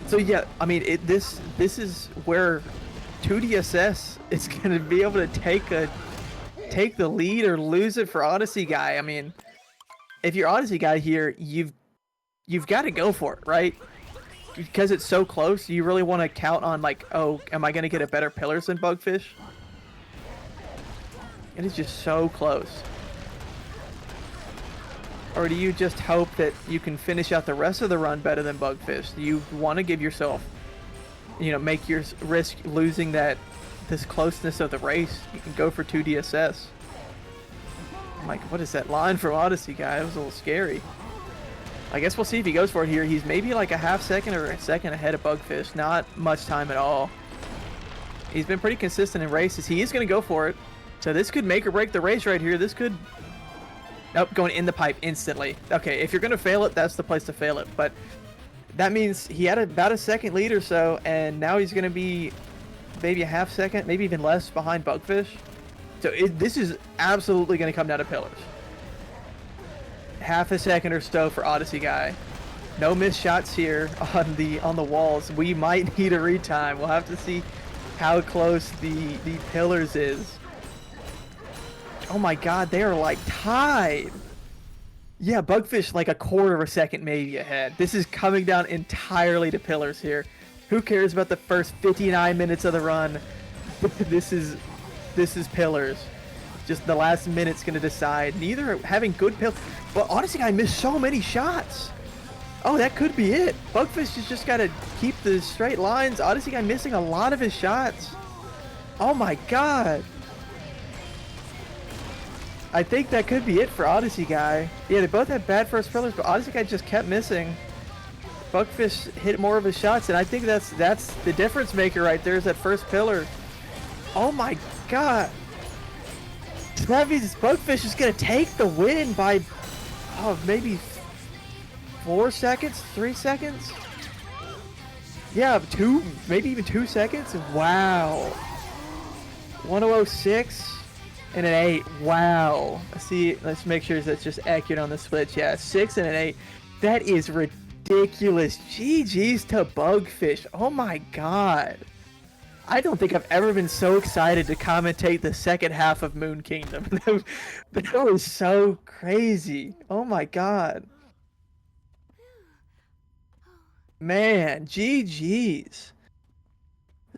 So yeah, I mean, this is where 2DSS is going to be able to take the lead or lose it for Odysseyguy. I mean, if you're Odysseyguy here, you've got to go for it, right? Because it's so close, you really want to count on, like, oh, am I going to get a better pillars than Bugfish? It is just so close. Or do you just hope that you can finish out the rest of the run better than Bugfish? Do you want to give yourself, you know, make your risk losing this closeness of the race? You can go for 2DSS. I'm like, what is that line from Odysseyguy? It was a little scary. I guess we'll see if he goes for it here. He's maybe like a half second or a second ahead of Bugfish. Not much time at all. He's been pretty consistent in races. He is going to go for it. So this could make or break the race right here. This could... Nope, going in the pipe instantly. Okay, if you're going to fail it, that's the place to fail it. But that means he had about a second lead or so, and now he's going to be maybe a half second, maybe even less behind Bugfish. So this is absolutely going to come down to pillars. Half a second or so for Odysseyguy. No missed shots here on the walls. We might need a retime. We'll have to see how close the pillars is. Oh my god, they are like tied. Yeah, Bugfish like a quarter of a second maybe ahead. This is coming down entirely to pillars here. Who cares about the first 59 minutes of the run? This is pillars. Just the last minute's gonna decide. Neither are having good pillars. But Odysseyguy missed so many shots. Oh, that could be it. Bugfish has just got to keep the straight lines. Odysseyguy missing a lot of his shots. Oh my god. I think that could be it for Odysseyguy. Yeah, they both had bad first pillars, but Odysseyguy just kept missing. Bugfish hit more of his shots, and I think that's the difference maker right there is that first pillar. Oh my god. So that means Bugfish is going to take the win by, maybe 4 seconds? 3 seconds? Yeah, maybe even 2 seconds? Wow. 1006 and an 8. Wow. Let's make sure that's just accurate on the splits. Yeah, 6 and an 8. That is ridiculous. GG's to Bugfish. Oh my god. I don't think I've ever been so excited to commentate the second half of Moon Kingdom. That was so crazy. Oh my god. Man, GG's.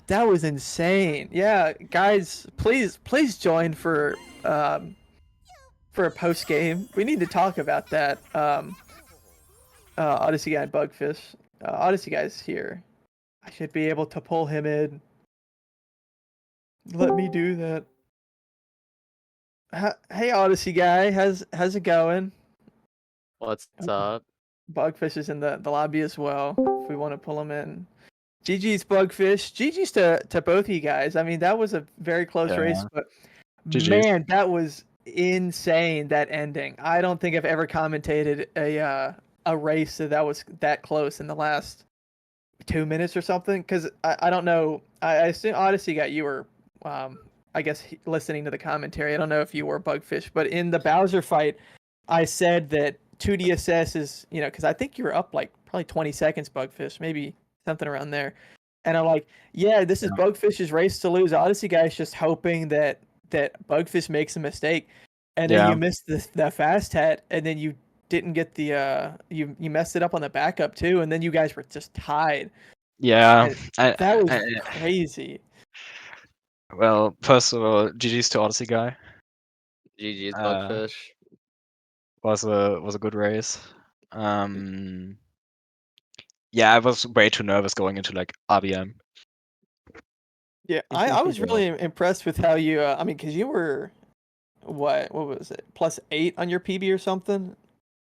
That was insane. Yeah, guys, please join for a post game. We need to talk about that. Odysseyguy and Bugfish. Odysseyguy's here. I should be able to pull him in. Let me do that. Hey, Odysseyguy, how's it going? What's up? Bugfish is in the lobby as well. If we want to pull him in. GG's Bugfish. GG's to both of you guys. I mean, that was a very close race, but GG's. man, that was insane, that ending. I don't think I've ever commentated a race that was that close in the last 2 minutes or something. Because I don't know. I assume Odysseyguy, you were I guess listening to the commentary. I don't know if you were Bugfish, but in the Bowser fight, I said that 2DSS is, because I think you were up like probably 20 seconds, Bugfish, maybe something around there. And I'm like, yeah, this is Bugfish's race to lose. Odysseyguy just hoping that Bugfish makes a mistake, and then you missed the fast hat, and then you didn't get the you messed it up on the backup too, and then you guys were just tied. Yeah, that was crazy. Well, first of all, GG's to Odysseyguy. GG's Bugfish. Was a good race. Yeah, I was way too nervous going into like RBM. Yeah, I was really impressed with how you. I mean, because you were what was it, +8 on your PB or something?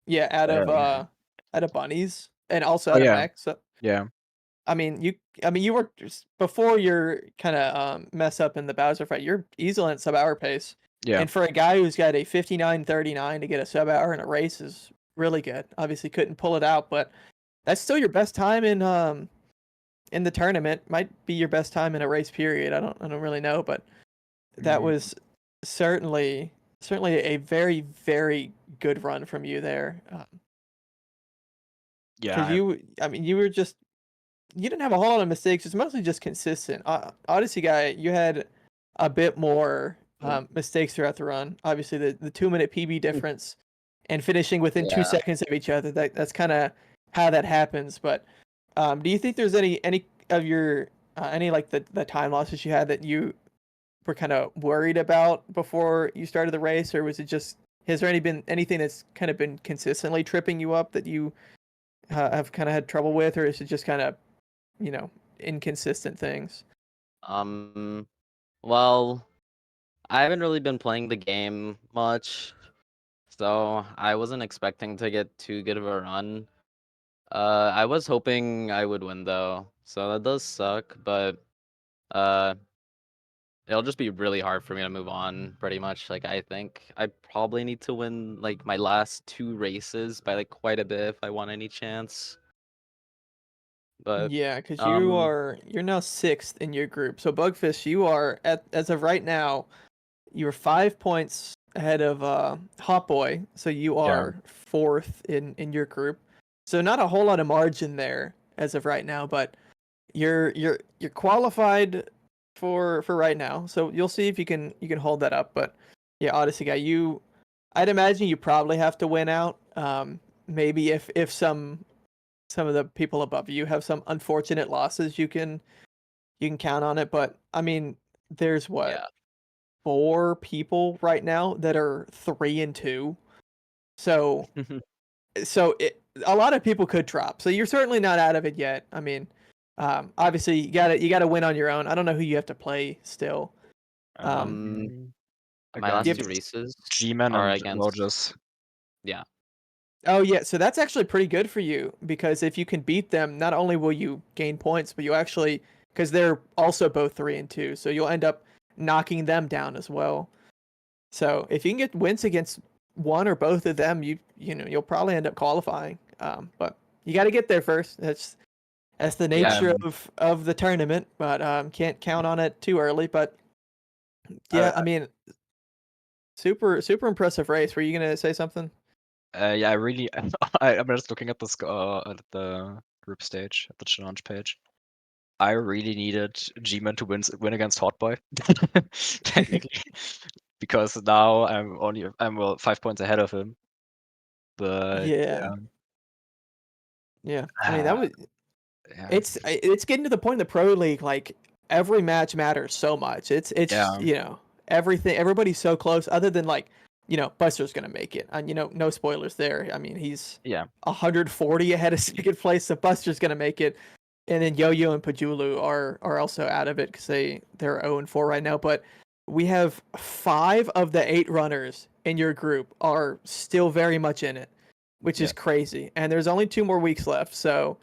Yeah, out of bunnies and also out of mech. So yeah. I mean, you were before your kind of mess up in the Bowser fight. You're easily at sub-hour pace. Yeah. And for a guy who's got a 59:39 to get a sub-hour in a race is really good. Obviously, couldn't pull it out, but that's still your best time in the tournament. Might be your best time in a race period. I don't really know, but that was certainly a very, very good run from you there. Yeah. Because you didn't have a whole lot of mistakes. It's mostly just consistent. Odysseyguy, you had a bit more mistakes throughout the run. Obviously, the 2-minute PB difference and finishing within 2 seconds of each other. That's kind of how that happens. But do you think there's any of your any like the time losses you had that you were kind of worried about before you started the race, or was it just has there been anything that's kind of been consistently tripping you up that you have kind of had trouble with, or is it just kind of inconsistent things? Well, I haven't really been playing the game much So I wasn't expecting to get too good of a run. I was hoping I would win though, so that does suck, but uh, it'll just be really hard for me to move on, pretty much. Like, I think I probably need to win, like, my last 2 races by, like, quite a bit if I want any chance. But, Yeah, because um, you're now 6th in your group. So Bugfish, you are as of right now, you're 5 points ahead of Hot Boy. So you Yeah. are 4th in your group. So not a whole lot of margin there as of right now, but you're qualified for right now. So you'll see if you can hold that up. But yeah, Odysseyguy, I'd imagine you probably have to win out. Maybe if some of the people above you have some unfortunate losses, you can count on it. But I mean, there's what, yeah. 4 people right now that are 3-2. So a lot of people could drop. So you're certainly not out of it yet. I mean, obviously you gotta win on your own. I don't know who you have to play still. Um, Um, my last 2 Against Gibbs. races G-Man are and against, Rogers. yeah. Oh yeah, so that's actually pretty good for you because if you can beat them, not only will you gain points, but you actually, because they're also both 3-2, so you'll end up knocking them down as well. So if you can get wins against one or both of them, you'll probably end up qualifying. But you got to get there first. That's the Yeah. nature of the tournament, but can't count on it too early. But yeah, Uh, I mean, super impressive race. Were you gonna say something? yeah, I really. I'm just looking at the at the group stage at the challenge page. I really needed G-Man to win against Hotboy, technically, because now I'm well 5 points ahead of him. But Yeah, yeah. I mean, that uh, was yeah, it's getting to the point in the pro league, like every match matters so much. It's yeah, everything, everybody's so close other than like, Buster's gonna make it, and no spoilers there. I mean, he's yeah. 140 ahead of second place, so Buster's gonna make it. And then Yo-Yo and Pajulu are also out of it because they're 0-4 right now. But we have 5 of the 8 runners in your group are still very much in it, which is Yeah. crazy. And there's only 2 more weeks left, so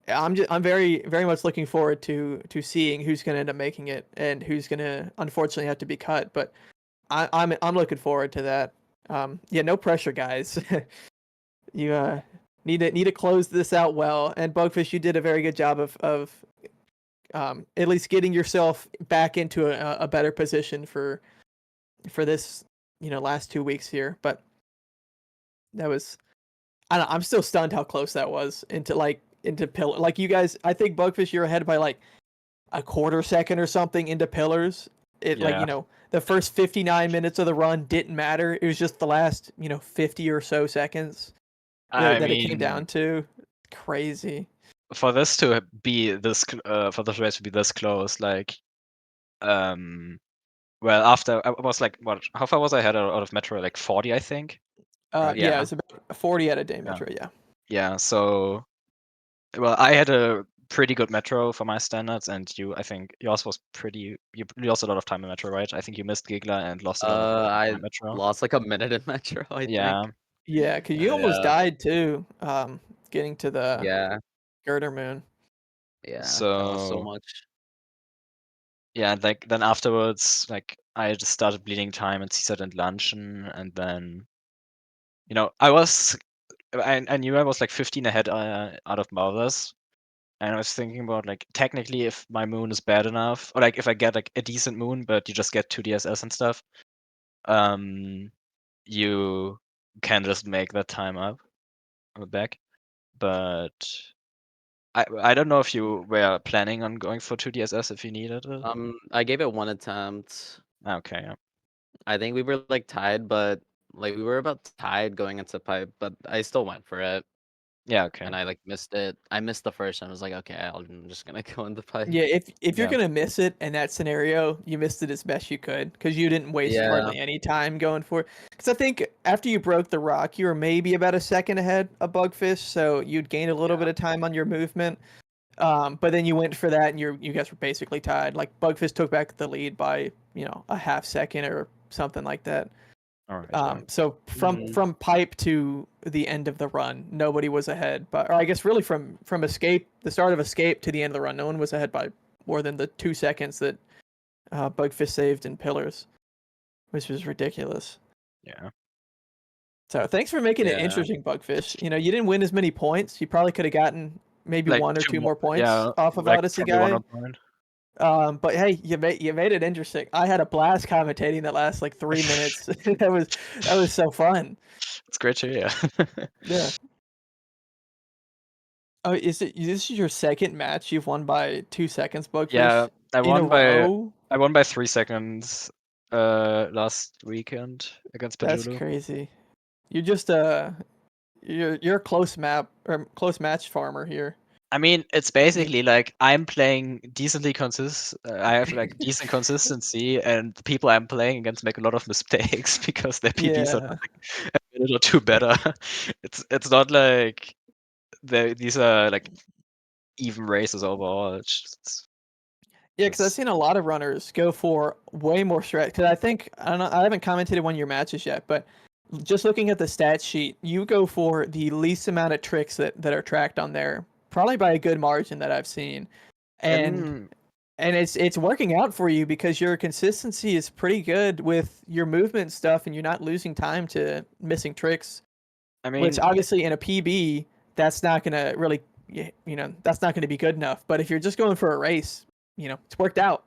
I'm very very much looking forward to seeing who's going to end up making it and who's going to unfortunately have to be cut. But I'm looking forward to that. Yeah, no pressure, guys. You need to close this out well. And Bugfish, you did a very good job of at least getting yourself back into a better position for this last 2 weeks here. But that was, I don't know, I'm still stunned how close that was into pillar. Like you guys, I think Bugfish, you're ahead by like a quarter second or something into pillars. It like Yeah. the first 59 minutes of the run didn't matter. It was just the last 50 or so seconds I that it came mean, down to. Crazy. for this to be this, for this race to be this close, like, well, after I was like, what? How far was I ahead out of Metro? Like 40, I think. Right? Yeah, Yeah. it's about 40 at a day Yeah. metro. Yeah. Yeah. So, well, I had a pretty good Metro for my standards, and I think yours was pretty. You lost a lot of time in Metro, right? I think you missed Giggler and lost a lot of time I in Metro. lost, like, a minute in Metro, I Yeah. think. Yeah, because you almost Yeah. died too. Getting to the Yeah. girder moon. Yeah. That was so So much. yeah, like then afterwards, like I just started bleeding time and CSAT and luncheon, and then I knew I was like 15 ahead out of Mothers, and I was thinking about like technically if my moon is bad enough, or like if I get like a decent moon, but you just get 2 DSS and stuff, um, you can just make that time up back. But I don't know if you were planning on going for 2 DSS if you needed it. I gave it 1 attempt. Okay, yeah. I think we were, like, tied, but, like, we were about tied going into pipe, but I still went for it, Yeah, okay. and I, like, missed it. I missed the first one. I was like, "Okay, I'm just gonna go into pipe." Yeah, if you're Yeah. gonna miss it in that scenario, you missed it as best you could because you didn't waste Yeah. hardly any time going for it. Because I think after you broke the rock, you were maybe about a second ahead of Bugfish, so you'd gained a little bit Yeah. of time on your movement. But then you went for that, and you guys were basically tied. Like Bugfish took back the lead by a half second or something like that. All right. Yeah. So from pipe to the end of the run, nobody was ahead. But or I guess really from escape, the start of escape to the end of the run, no one was ahead by more than the 2 seconds that Bugfish saved in pillars, which was ridiculous. Yeah. So thanks for making it Yeah. interesting, Bugfish. You know, you didn't win as many points. You probably could have gotten maybe Like 1 or 2 more points Yeah. off of Like Odyssey probably one Guy. more point. But hey, you made it interesting. I had a blast commentating that last like 3 minutes. that was so fun. It's great to hear. Yeah. Oh, this is your second match you've won by 2 seconds, Bugfish? Yeah, I in a won by row? 3 seconds last weekend against That's Pajulu. crazy. You're just you're a close match farmer here. I mean, it's basically like I'm playing decently I have like decent consistency, and the people I'm playing against make a lot of mistakes because their PBs are Yeah. like a minute or two better. It's not like these are like even races overall. It's just, Yeah, because I've seen a lot of runners go for way more strat. Because I don't know, I haven't commented one of your matches yet, but just looking at the stat sheet, you go for the least amount of tricks that are tracked on there, probably by a good margin that I've seen, and it's working out for you because your consistency is pretty good with your movement stuff, and you're not losing time to missing tricks. I Which mean, obviously in a PB, that's not gonna really, that's not gonna be good enough. But if you're just going for a race, it's worked out.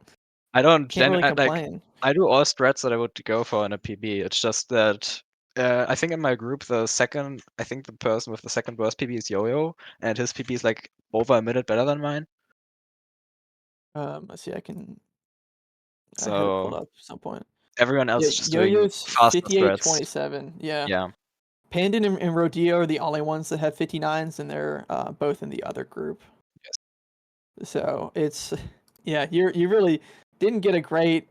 I don't Can't really like complain. I do all strats that I would go for in a PB. It's just that I think in my group I think the person with the second worst PB is Yo-Yo, and his PB is like over a minute better than mine. Let's see, I had it pulled So up at some point. everyone else Yeah, is just doing Yo-Yo's faster strats. 58.27. Yeah. Yeah. Pandan and Rodeo are the only ones that have 59s, and they're both in the other group. Yes. So it's, yeah, you really didn't get a great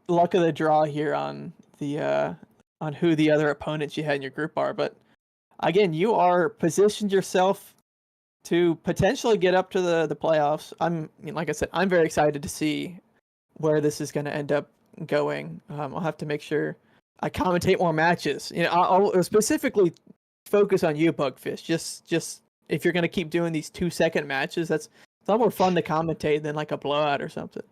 luck of the draw here on the on who the other opponents you had in your group are. But again, you are positioned yourself to potentially get up to the playoffs. Like I said, I'm very excited to see where this is going to end up going. I'll have to make sure I commentate more matches. I'll specifically focus on you, Bugfish. Just if you're going to keep doing these 2-second matches, it's a lot more fun to commentate than like a blowout or something.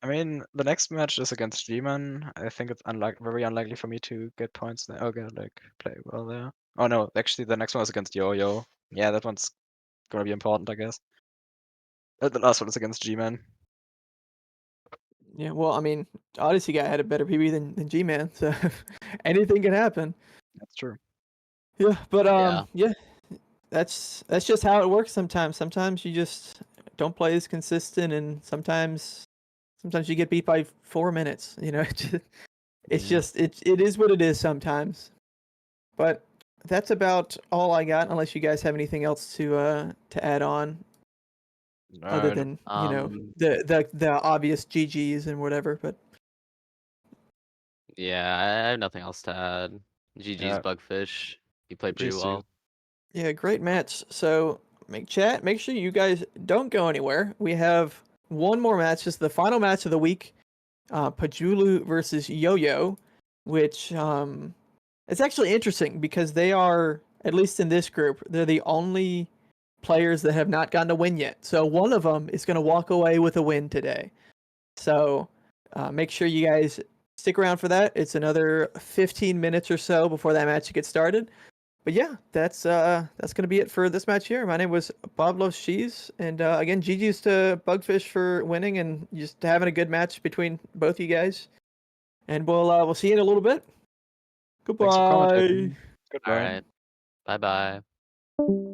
I mean, the next match is against G-Man. I think it's very unlikely for me to get points there. Okay, like play well there. Oh no, actually the next one is against Yo-Yo. Yeah, that one's gonna be important, I guess. The last one is against G-Man. Yeah, well, I mean, Odysseyguy had a better PB than G-Man, so anything can happen. That's true. Yeah, but Yeah. yeah, that's just how it works sometimes. Sometimes you just don't play as consistent, and sometimes you get beat by 4 minutes. It's just it is what it is sometimes. But that's about all I got, unless you guys have anything else to add on, other than the obvious GGs and whatever. But Yeah, I have nothing else to add. GG's Yeah. Bugfish. You played pretty GG 's well. yeah, great match. So make sure you guys don't go anywhere. We have one more match. This is the final match of the week. Pajulu versus Yo-Yo, which it's actually interesting because they are, at least in this group, they're the only players that have not gotten a win yet. So one of them is going to walk away with a win today. So make sure you guys stick around for that. It's another 15 minutes or so before that match gets started. But yeah, that's gonna be it for this match here. My name was Bob Loves Cheese, and again, GG's to Bugfish for winning and just having a good match between both you guys. And we'll see you in a little bit. Thanks for Goodbye. commentating. Goodbye. Alright. Bye bye.